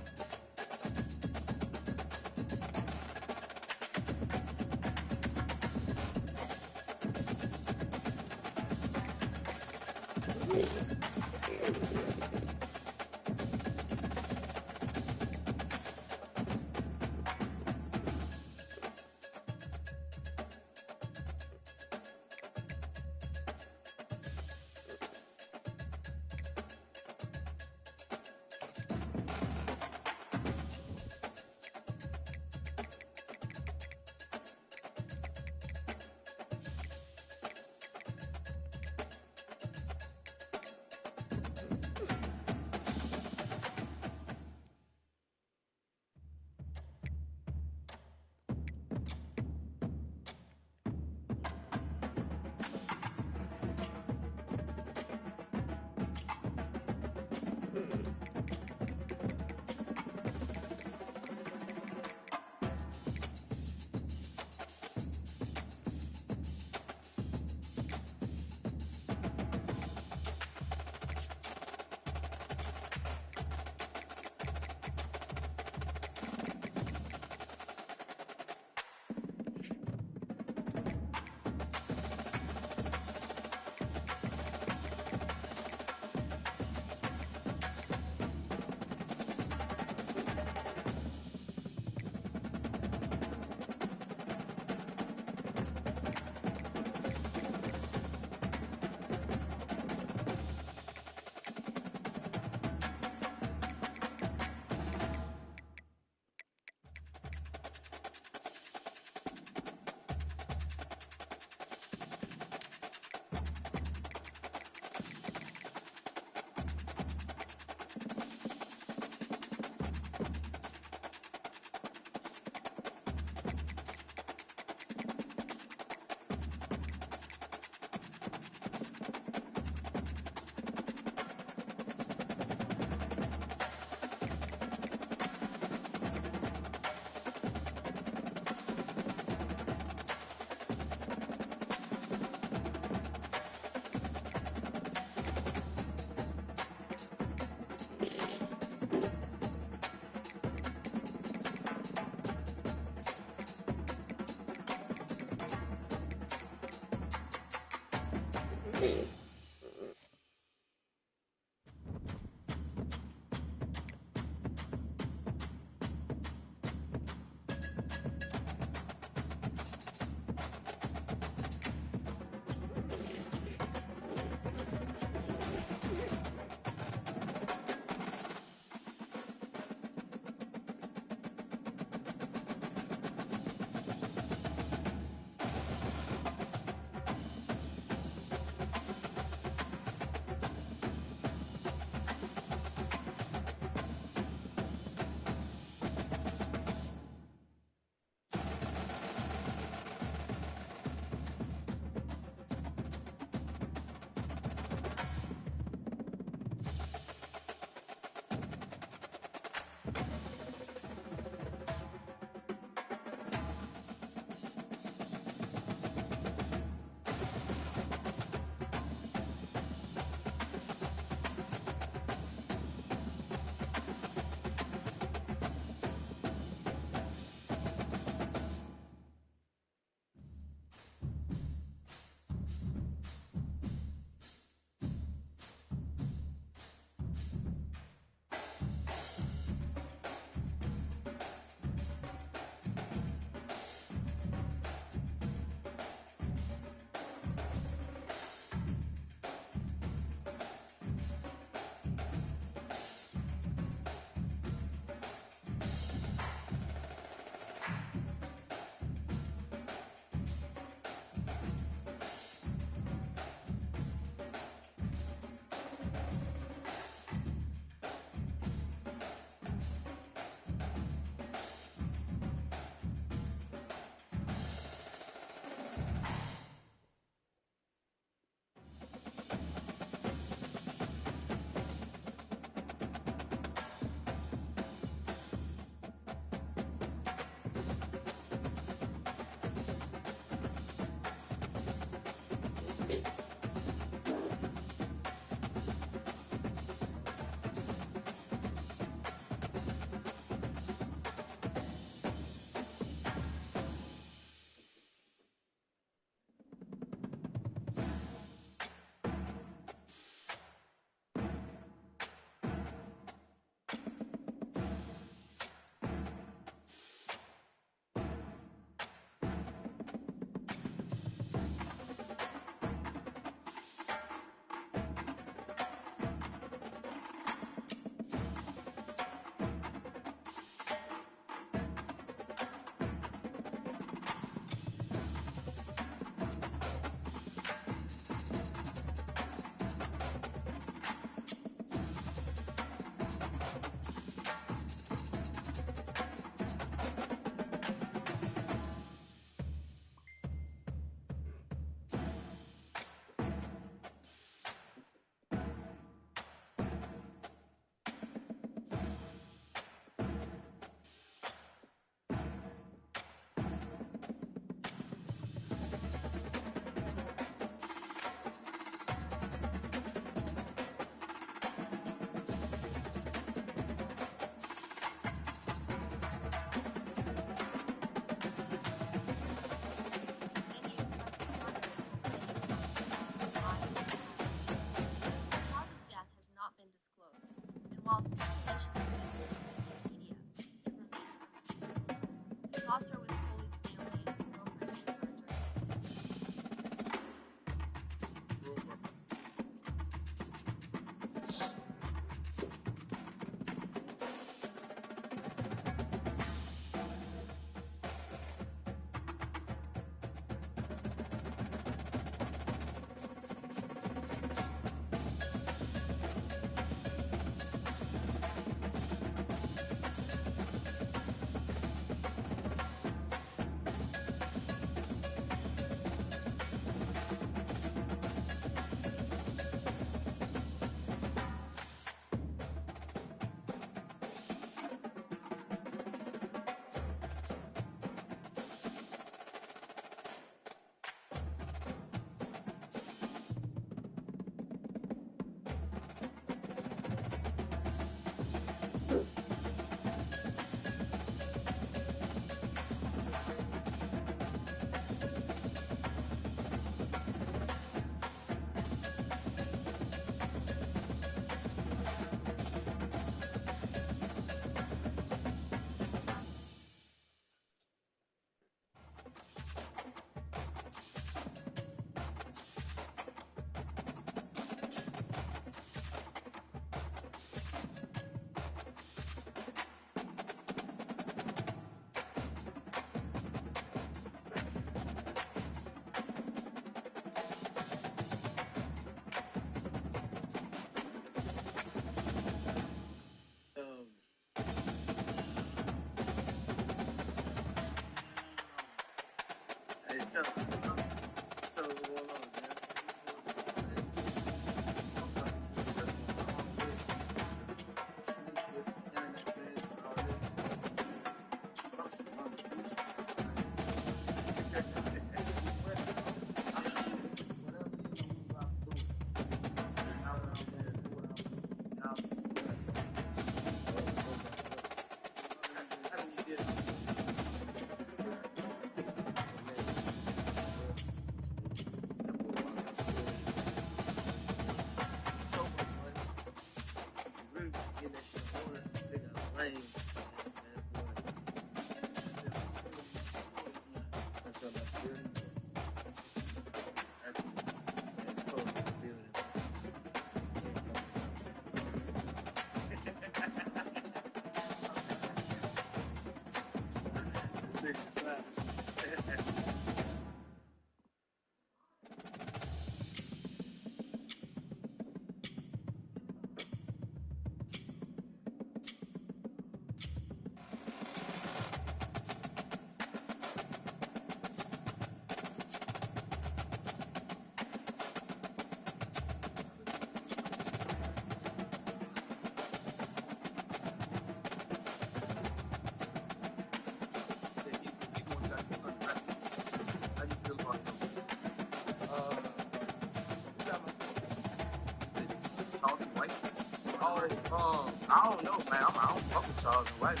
[SPEAKER 7] I don't know, man. I don't fuck with Charles and White.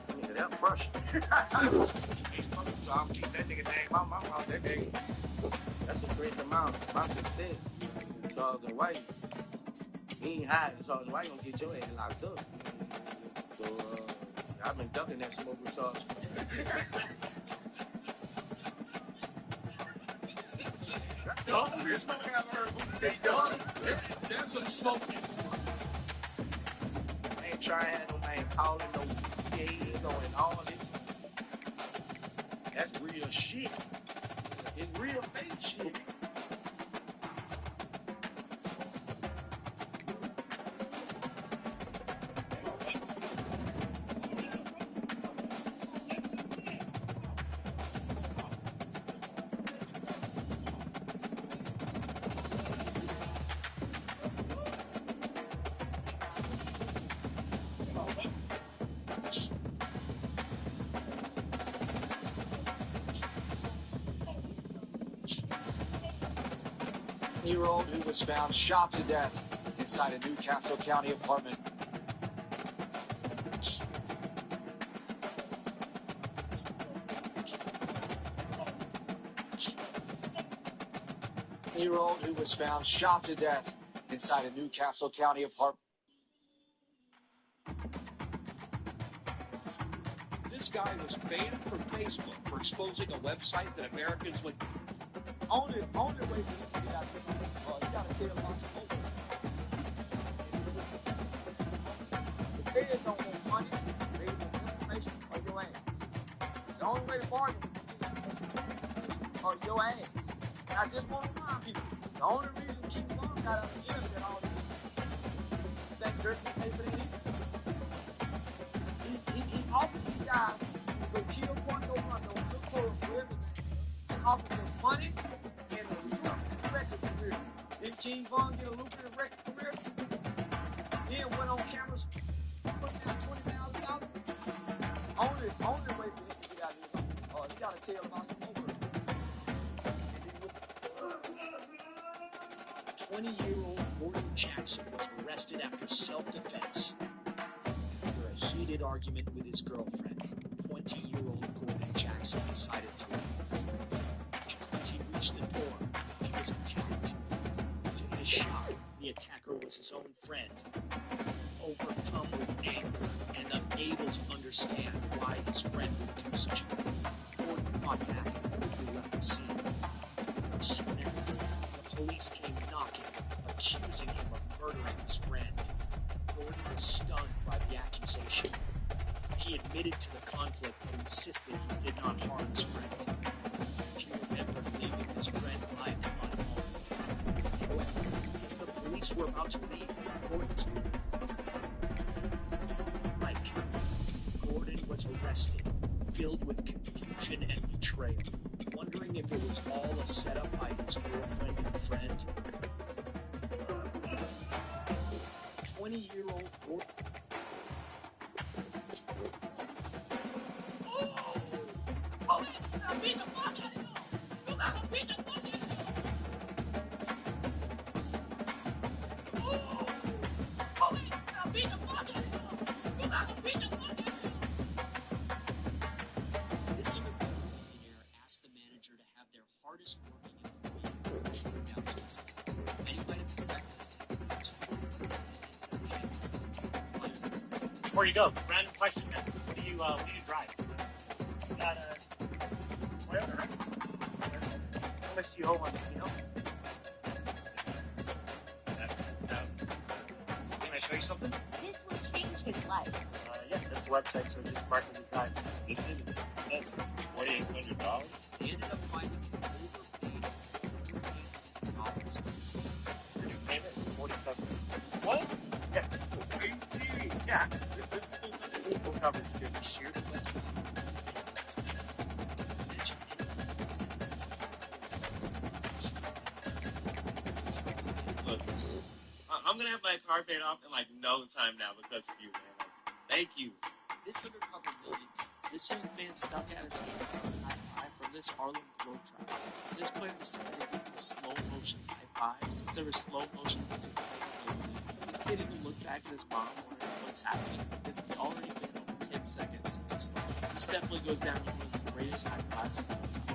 [SPEAKER 7] I mean, they're fresh. So I'll keep that nigga name out my mouth. That nigga, that's a great amount. My success. Charles and White. He ain't hiding. Charles and White gonna get your ass locked up. So, I've been ducking that smoke with Charles.
[SPEAKER 8] This smoke I've heard who say, dog. There's some smoke.
[SPEAKER 7] Ain't trying no man calling no gay and all this. That's real shit. It's real fake shit.
[SPEAKER 9] Year-old who was found shot to death inside a Newcastle County apartment. Year-old who was found shot to death inside a Newcastle County apartment.
[SPEAKER 10] This guy was banned from Facebook for exposing a website that Americans would.
[SPEAKER 11] Only way for you to get out there, you gotta tell them some over. The feds don't want money, they want information or your ass. The only way to bargain is or your ass. And I just want to remind people, the only reason King Kong got out of jail is that all these things Dirk can pay for the He offered these guys to go kill Quando, look for women, and offered them money. Did King Von get a lucrative record career? Then went on cameras, put down $20,000. Only way for him to get out of here. He got to tell about some over.
[SPEAKER 10] 20-year-old Gordon Jackson was arrested after self-defense after a heated argument with his girlfriend. 20-year-old Gordon Jackson decided to leave. Just as he reached the door, he was attacked. To his shock, the attacker was his own friend. Overcome with anger and unable to understand why his friend would do such a thing, Gordon fought back and quickly left the scene. Soon after, the police came knocking, accusing him of murdering his friend. Gordon was stunned by the accusation. He admitted to the conflict but insisted he did not harm his friend. He remembered leaving his friend Mike on home. However, as the police were about to leave, Gordon's Gordon was arrested, filled with confusion and betrayal. Wondering wondering if it was all a setup by his girlfriend and friend. 20-year-old boy. This millionaire asked the manager to have their hardest working employee down to his home. And he might have expected to see
[SPEAKER 12] Before you go, random question, man. What do you drive? Got a Toyota, right? How much do you owe on it, you know? Can I show you something?
[SPEAKER 13] This will change his life.
[SPEAKER 12] Yeah, that's the website, so just mark it inside.
[SPEAKER 14] This is that's $4,800.
[SPEAKER 10] They ended up finding an overpaid $4,800
[SPEAKER 12] Your new payment is $47. What? Yeah. Are you serious? Yeah. This is full coverage.
[SPEAKER 10] He shared a website.
[SPEAKER 14] Look, I'm gonna have my car paid off in like no time now because of you, man. Like, thank you.
[SPEAKER 10] This undercover million, this young fan stuck out his hand high five from this Harlem Globetrotter. This player decided to give him a slow motion high five since there was slow motion music playing. This kid even looked back at his mom wondering what's happening because it's already been over 10 seconds since he started. This definitely goes down as one of the greatest high fives of all time.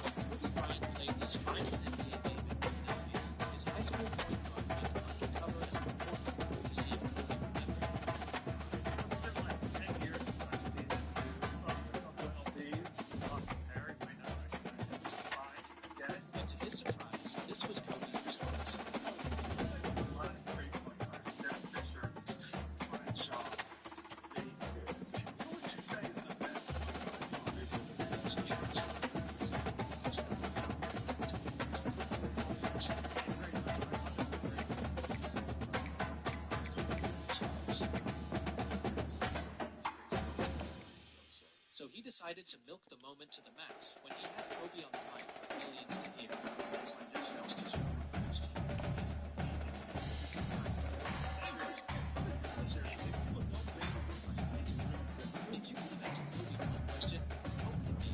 [SPEAKER 10] When Kobe Bryant played this final NBA game in Philadelphia, his high school point guard went undercover as a reporter to see if Kobe remembered him. But to his surprise, this was Kobe's response. So he decided to milk the moment to the max when he had Kobe on the mic for millions to hear. If you would have asked Kobe one question, what would it be?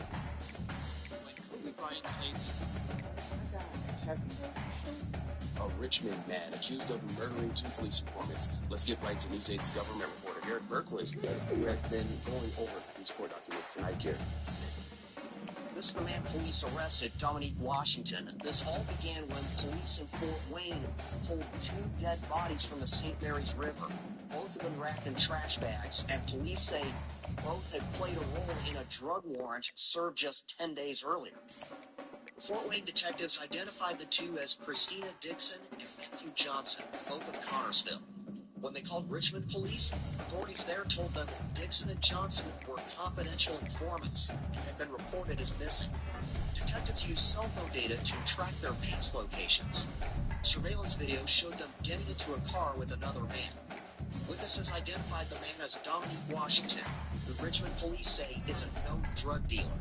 [SPEAKER 10] When Kobe Bryant played a Richmond man accused of murdering 2 police informants. Let's get right to News 8's government reporter Eric Berquist, who has been going over these court documents tonight. Here.
[SPEAKER 15] This is the man police arrested, Dominique Washington. This all began when police in Fort Wayne pulled 2 dead bodies from the St. Mary's River. Both of them wrapped in trash bags, and police say both had played a role in a drug warrant served just 10 days earlier. Fort Wayne detectives identified the 2 as Christina Dixon and Matthew Johnson, both of Connorsville. When they called Richmond police, authorities there told them Dixon and Johnson were confidential informants and had been reported as missing. Detectives used cell phone data to track their past locations. Surveillance video showed them getting into a car with another man. Witnesses identified the man as Dominique Washington, who Richmond police say is a known drug dealer.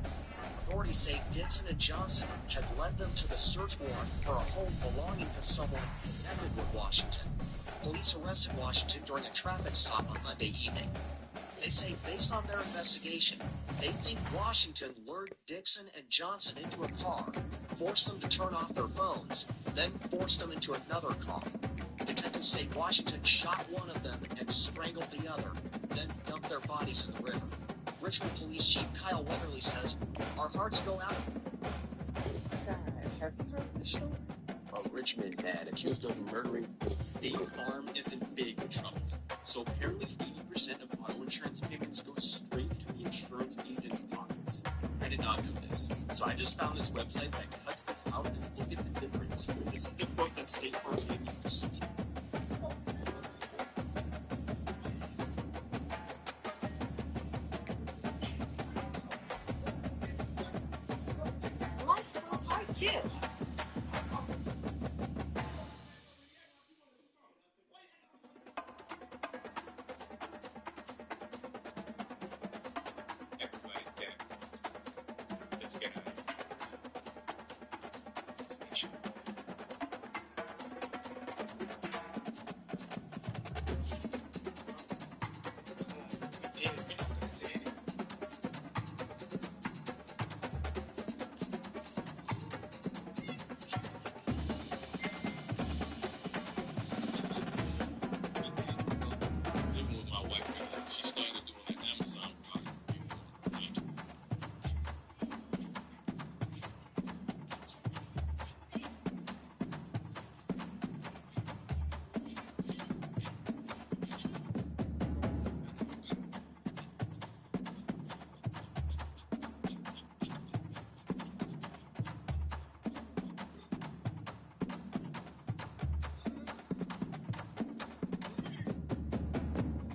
[SPEAKER 15] Authorities say Dixon and Johnson had led them to the search warrant for a home belonging to someone connected with Washington. Police arrested Washington during a traffic stop on Monday evening. They say based on their investigation, they think Washington lured Dixon and Johnson into a car, forced them to turn off their phones, then forced them into another car. Detectives say Washington shot one of them and strangled the other, then dumped their bodies in the river. Richmond Police Chief Kyle Weatherly says, "Our hearts go out."
[SPEAKER 10] God, have you heard this story? A Richmond man accused of murdering State Farm is in big trouble. So apparently 80% of auto insurance payments go straight to the insurance agent's pockets. I did not know this, so I just found this website that cuts this out and look at the difference. This is the quote that State Farm gave me for 6 months.
[SPEAKER 13] Life's so hard too.
[SPEAKER 14] Everybody's getting this. Let's get out of here.
[SPEAKER 10] information.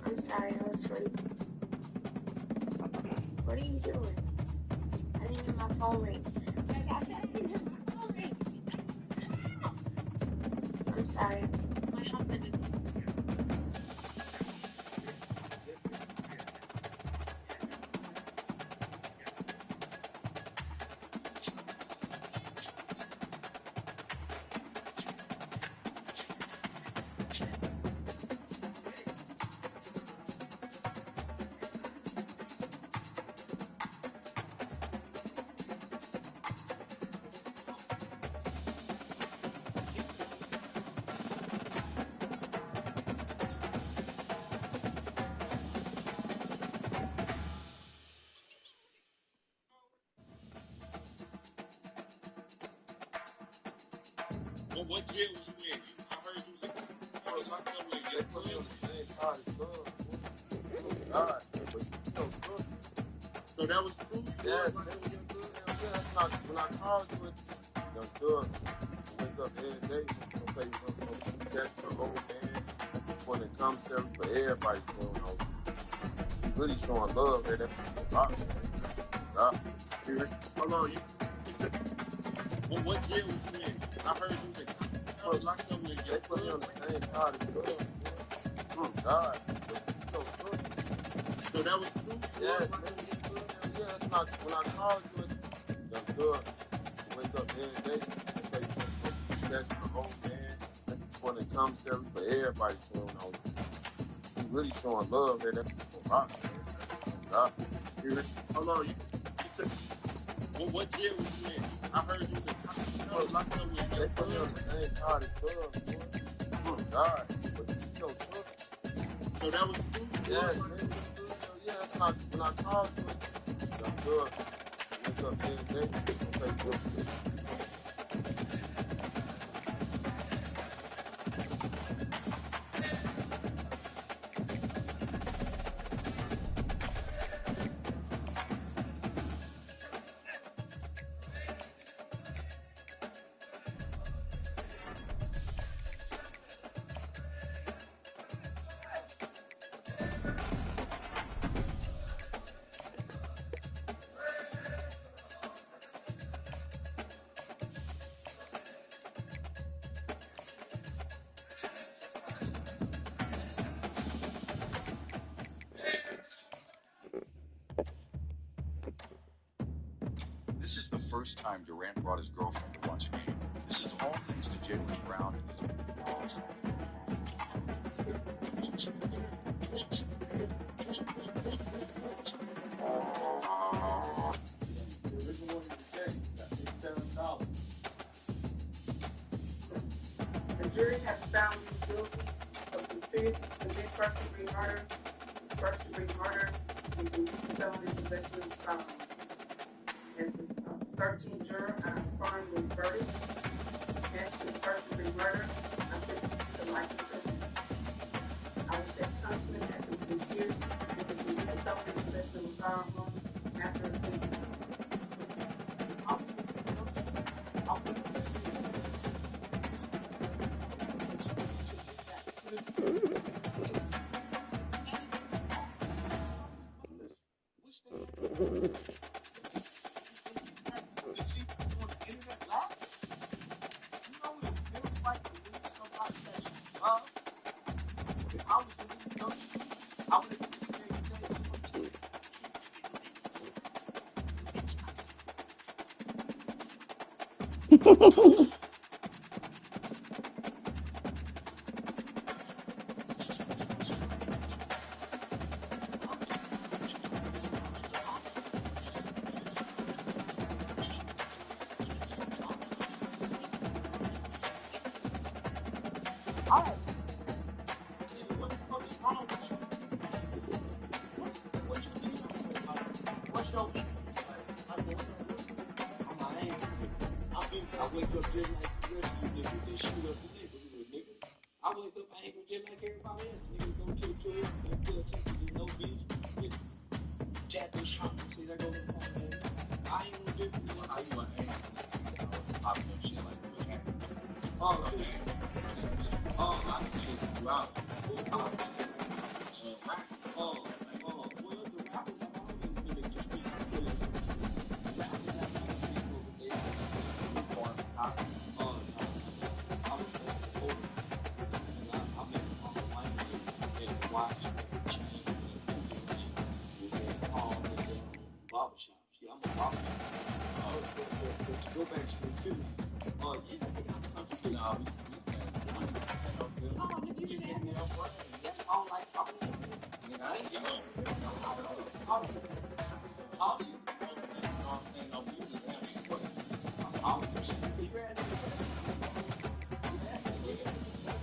[SPEAKER 16] I'm sorry, I was asleep. What are you doing? I didn't hear my phone ring. I didn't hear my phone ring. I'm sorry. My husband is...
[SPEAKER 17] What jail was you in? I heard you was locked up with your club. So that was true?
[SPEAKER 18] Yeah, that's not, when I called you, young thug, wake up every day, that's the whole man. When it comes to for everybody, really showing love here. That's a lot.
[SPEAKER 17] Hold on, what jail was you in? I heard you was locked up with your
[SPEAKER 18] club. They put me on the same side as club. Oh, God.
[SPEAKER 17] So that was true?
[SPEAKER 18] Yeah, that's not, when I called you, young thug, wake up every day, that's the whole man. When it comes to for everybody, really showing love here. That's a lot.
[SPEAKER 17] Hold on, what jail was you in? I heard you was locked up with your
[SPEAKER 18] club. They put me on the same side as club. Oh, God.
[SPEAKER 17] So that was true?
[SPEAKER 18] Yeah, that's not, when I called you, young thug, wake up every day,
[SPEAKER 19] This is the first time Durant brought his girlfriend to watch a game. This is all thanks to Jalen Brown and his
[SPEAKER 11] The jury has found him guilty of conspiracy to commit first-degree murder, and felony possession of firearms. As a 13th juror, I affirm this verdict. As to first-degree murder, I sentenced to life in prison. I will take punishment as a conspiracy because he is felony possession of firearms after a sentence. What's your beef? I wake up just like the rest of you niggas. They shoot up the neighborhood, nigga. I wake up angry just like everybody else. Niggas go to the club, go to the Texas, there's no beach. Jack this shit. See, that goes in the phone, man. I ain't gonna do it.
[SPEAKER 18] How you want angry? Pop your shit like you was happy.
[SPEAKER 11] Oh,
[SPEAKER 18] I can shit you out. Pop shit. Rap.
[SPEAKER 11] Well, the rappers have always been in the street. The rappers have always been over there. Go back to the film. You don't think I'm comfortable? No, nigga, you just had me up front. That's why I don't like talking to you. I ain't getting how do you? I'm saying no music. I'm pushing. You ready?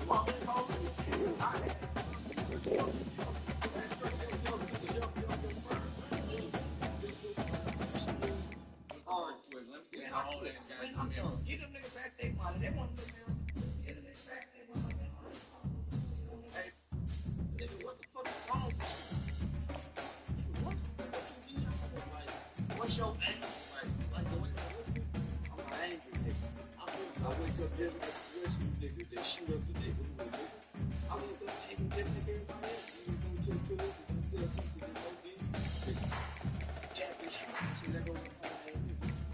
[SPEAKER 11] Come on, let's go. All right. Get them niggas back their money. They want to get them niggas back their money. Hey, nigga, what the fuck is wrong with you? What's your answer? Like the way I'm an angry nigga. I wake up just like the rest of you niggas. They shoot up the neighborhood, nigga. I wake up angry just like everybody else. Niggas go to the club, go to the Texas, there's no beach. Jack this shit. See, that goes in the phone.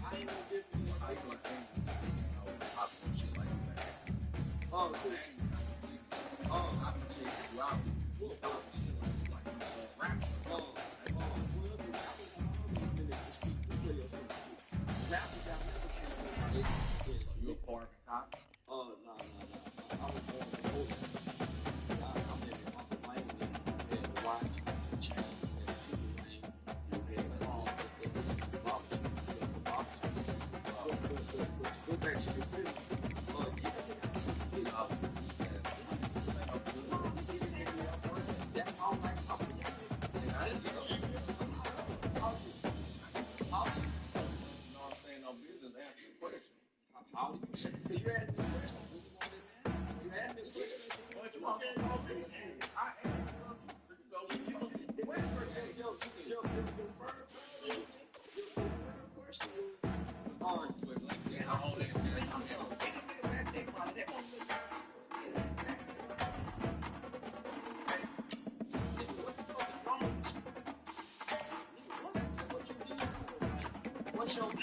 [SPEAKER 11] I ain't no different. I ain't no angry. Pop some shit like that. Oh, cool. I can shake you out. We'll pop shit like rap. Well, the rappers have always been in the street. The players in the street. Rappers have never came over there. So you a part of the cop? No. I was born in Nichols. I'm living up in Miami. And the watch, the chain, and the people name. You had the home, the barbershop. Go back to the film. What's your name?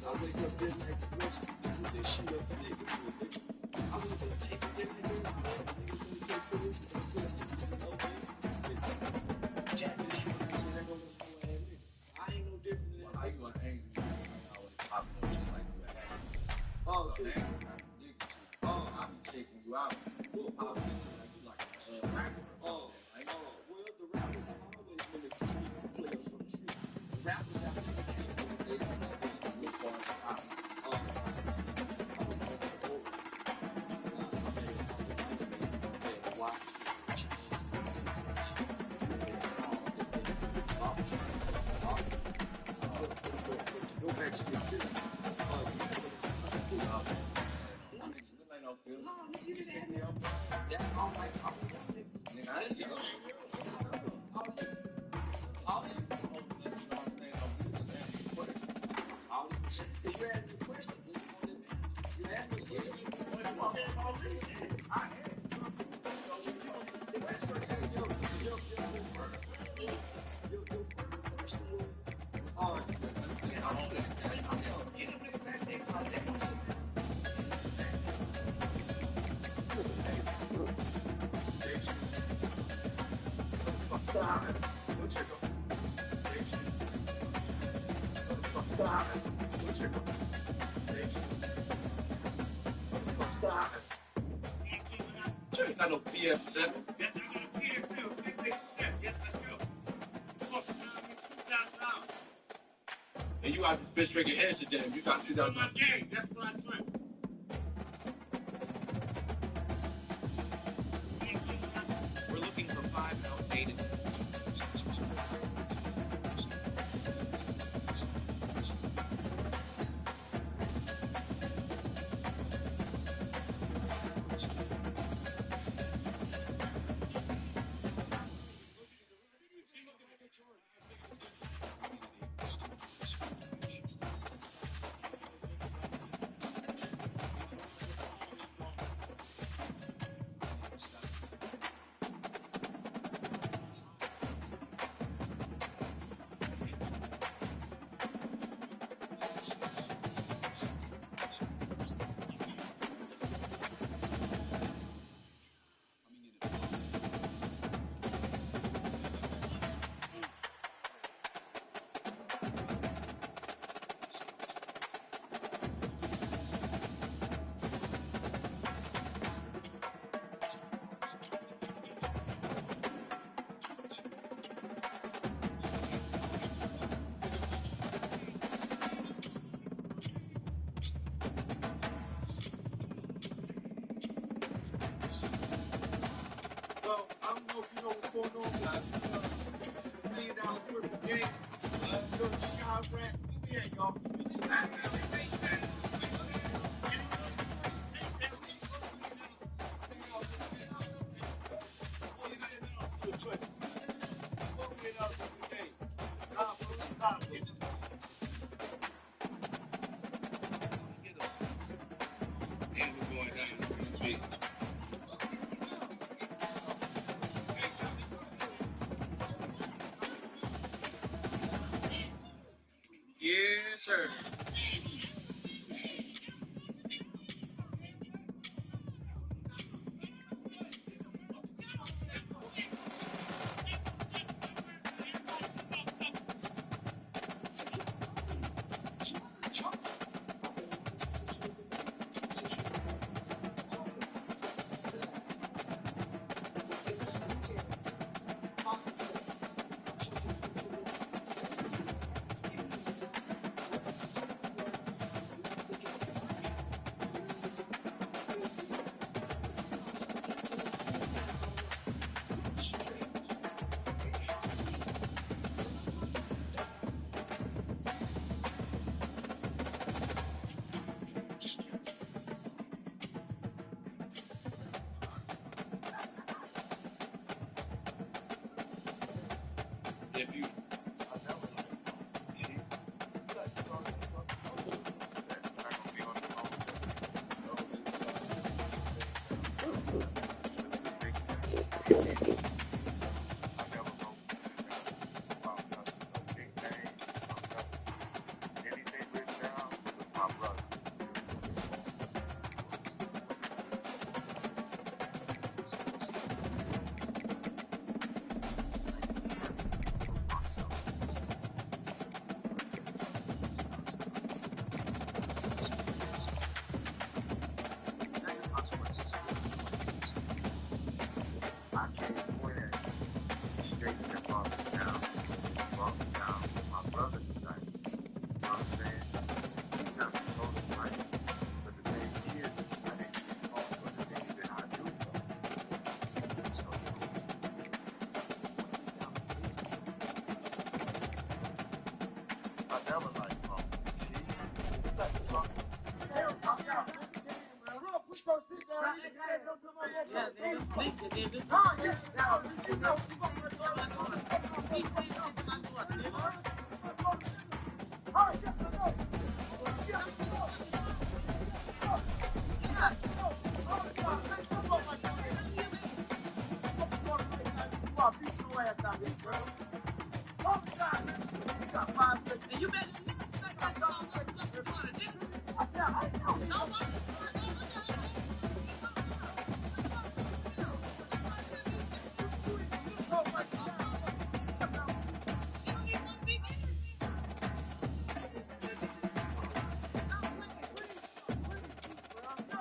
[SPEAKER 11] I wake up just like the rest of you. They shoot up the neighborhood, nigga. I wake up angry just like everybody else. Jack this shit. See, that goes in the phone, nigga. I ain't no different than that. How you want angry? I always pop no shit like you had. Oh, cool. I be shaking you out. We'll pop shit like you like a rapper. Well, the rappers have always been in the street. The players from the street. The rappers have never came over there. You're part of the cop. Go back to your city. No, you just had me up. That's all my talking about, nigga. I ain't getting all you. You asked me a question. You asked me a question. I Stop. Stop.
[SPEAKER 8] You ain't got no PF7.
[SPEAKER 12] Yes, I got a PF7, PlayStation 7. Yes, I do. It costs $2,000.
[SPEAKER 8] And you out this bitch drinking energy damn. You got
[SPEAKER 12] It's on my game. That's what I drink.
[SPEAKER 2] We're looking for 5 outdated.
[SPEAKER 11] Well, I don't know if you know what's going on, guys. This is $1 million worth of game. Little shy rat. Where we at, y'all?
[SPEAKER 8] Yes, sir. If you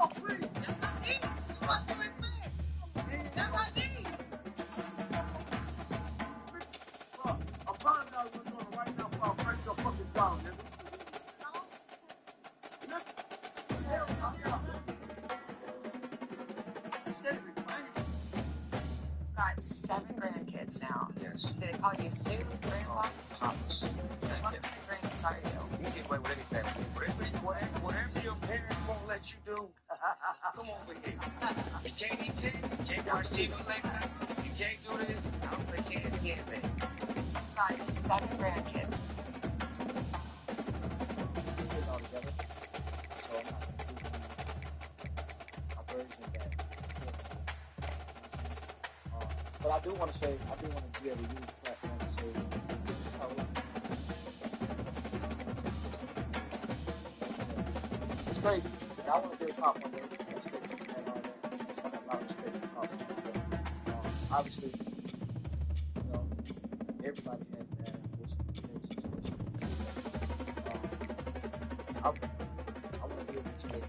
[SPEAKER 11] Oh, please. That's my knee. That's my favorite thing. That's my knee. I'm finding out what's going on right now before I break your fucking jaw, nigga.
[SPEAKER 20] Got 7 grandkids now.
[SPEAKER 14] Yes.
[SPEAKER 20] Did they call you Sue, Grandpa?
[SPEAKER 14] Papa's.
[SPEAKER 20] What grandkids are you?
[SPEAKER 14] You can get away with anything. Whatever your parents won't let you do. Come over here. You can't eat cake. You can't watch TV like that. You can't do this. I don't play candy again, man.
[SPEAKER 20] Got 7 grandkids.
[SPEAKER 10] All together. So I'm not a version of that. But I do want to say, I do want to be able to use the platform to say, it's crazy. I want to be a cop one day. That's the thing and all that. So I have a lot of respect for cops. Obviously, you know, everybody has bad ambitions. I want to hear what you say.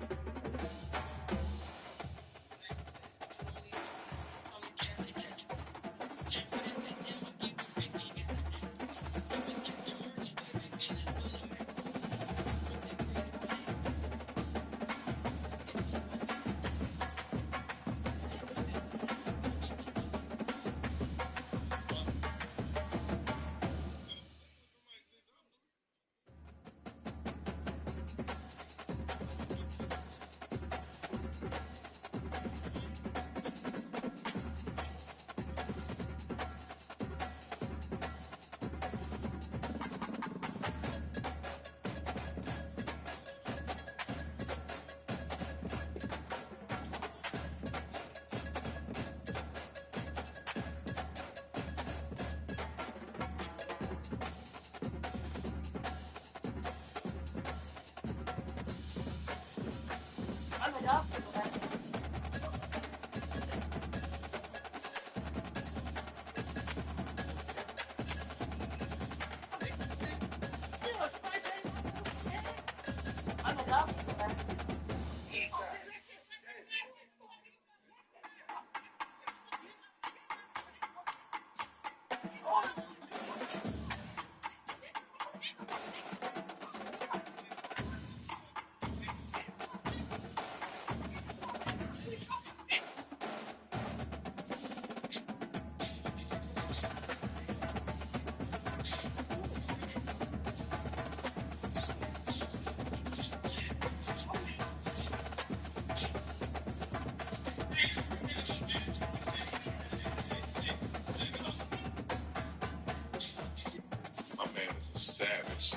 [SPEAKER 17] Savage.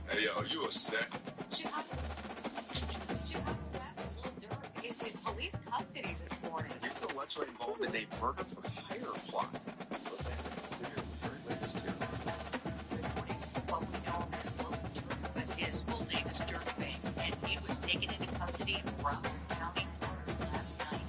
[SPEAKER 17] Hey, yo, you a savage.
[SPEAKER 20] Chicago rapper Lil Durk is in police custody this morning.
[SPEAKER 14] You know what's involved in a murder for hire plot?
[SPEAKER 20] What we know him as Lil Durk, but his full name is Dirk Banks, and he was taken into custody in Broward County, Florida last night.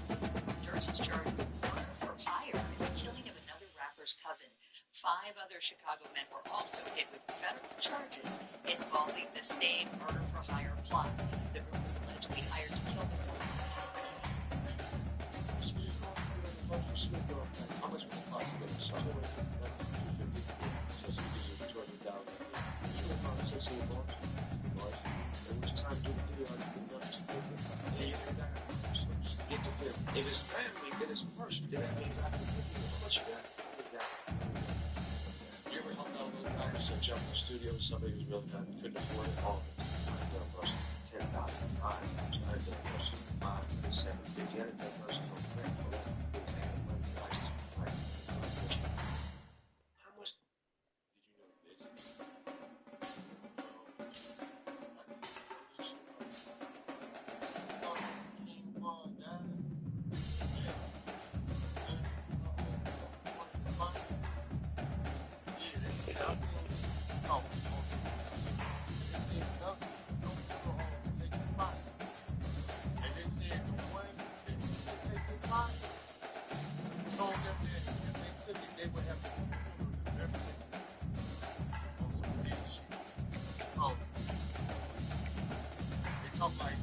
[SPEAKER 20] Durk is charged with murder for hire and the killing of another rapper's cousin. 5 other Chicago men were also hit with federal charges involving the same murder for hire plot. The group was allegedly hired to kill the cousin.
[SPEAKER 18] How much would it cost to get a shot? If it's family, then it's worse. Then that means I can give you how much you got. You ever helped out those guys set up in the studio with somebody who's really not couldn't afford it? All of it. I did a person 10,000 times. I did a person 5, 7, 50. I did that person for free. I just like, how much did you know this? Talk like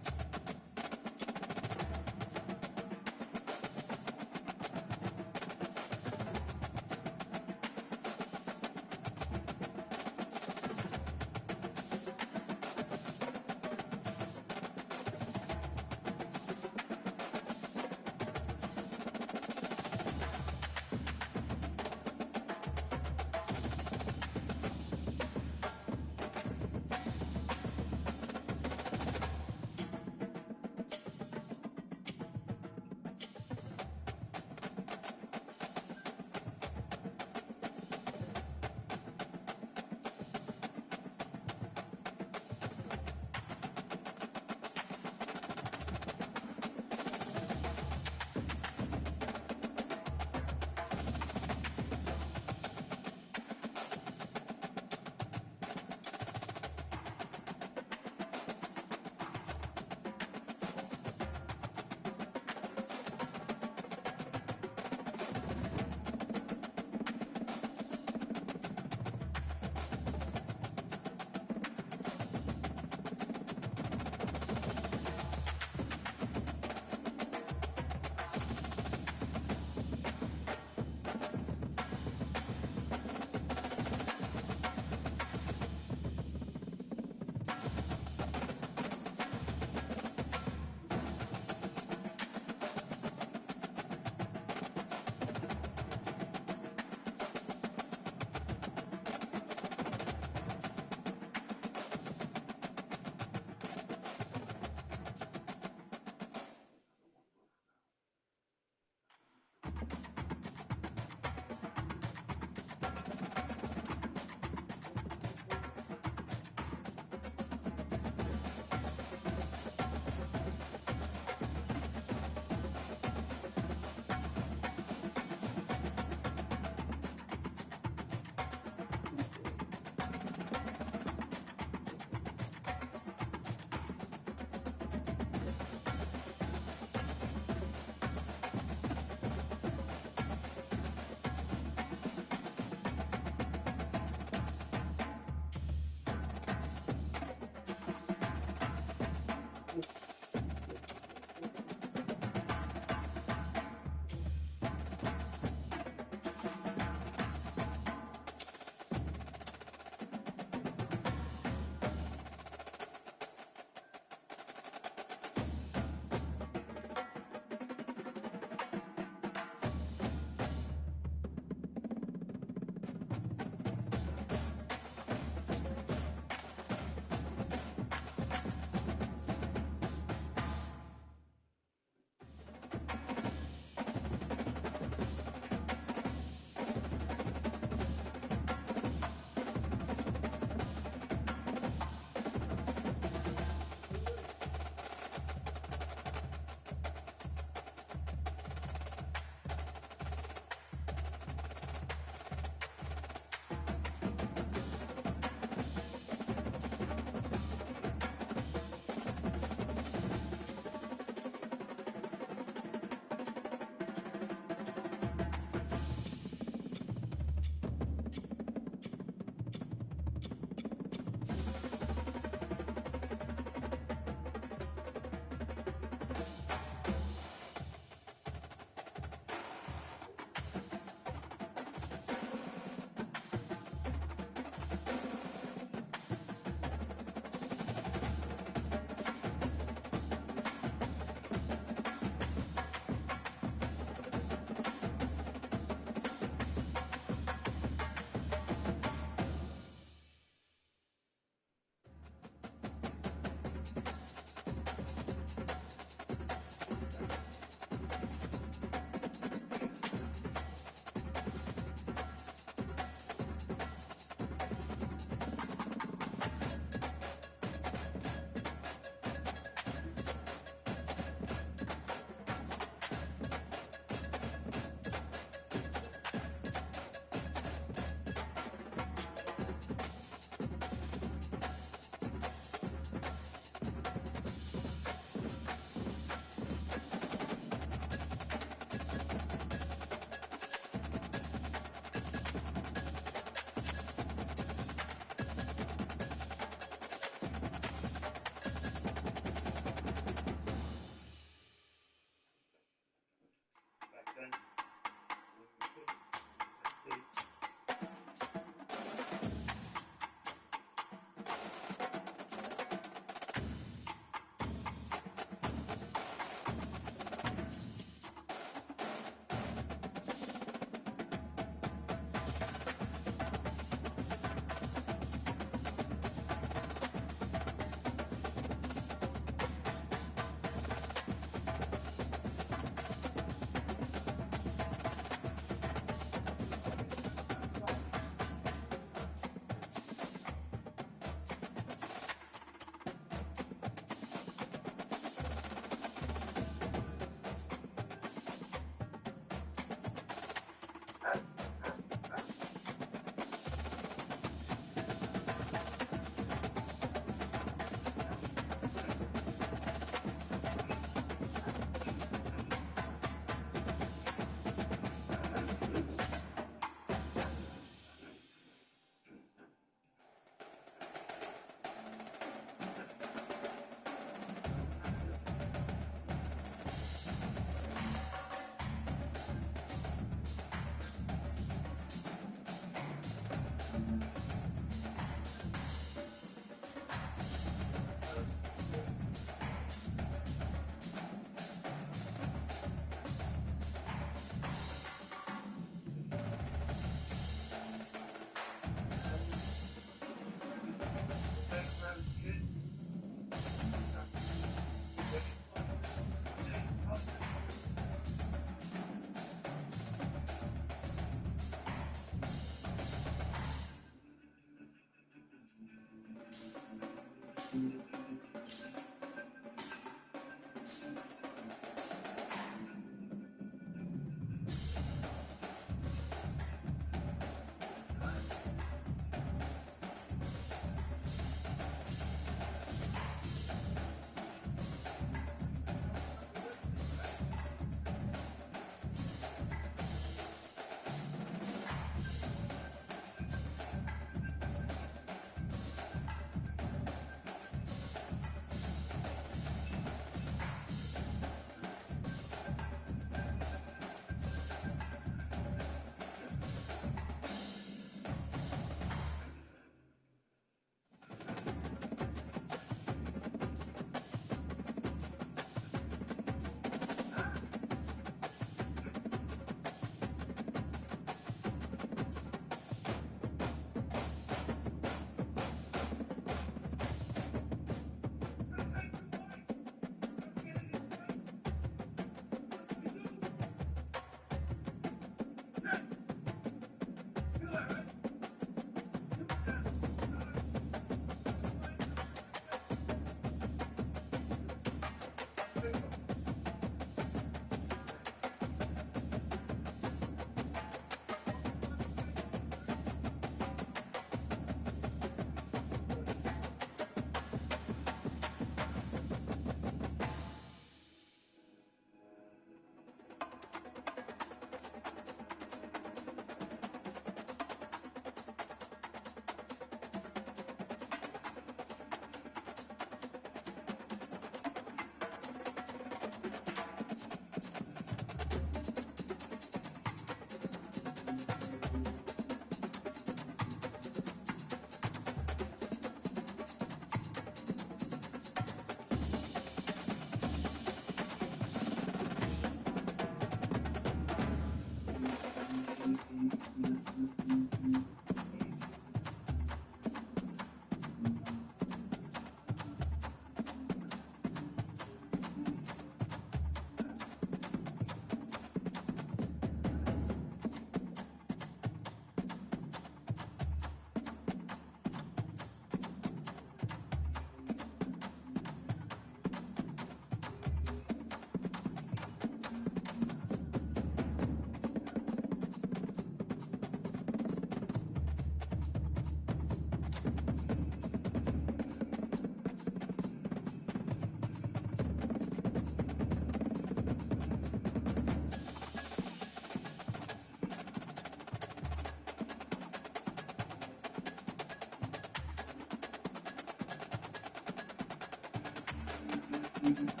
[SPEAKER 6] Mhm.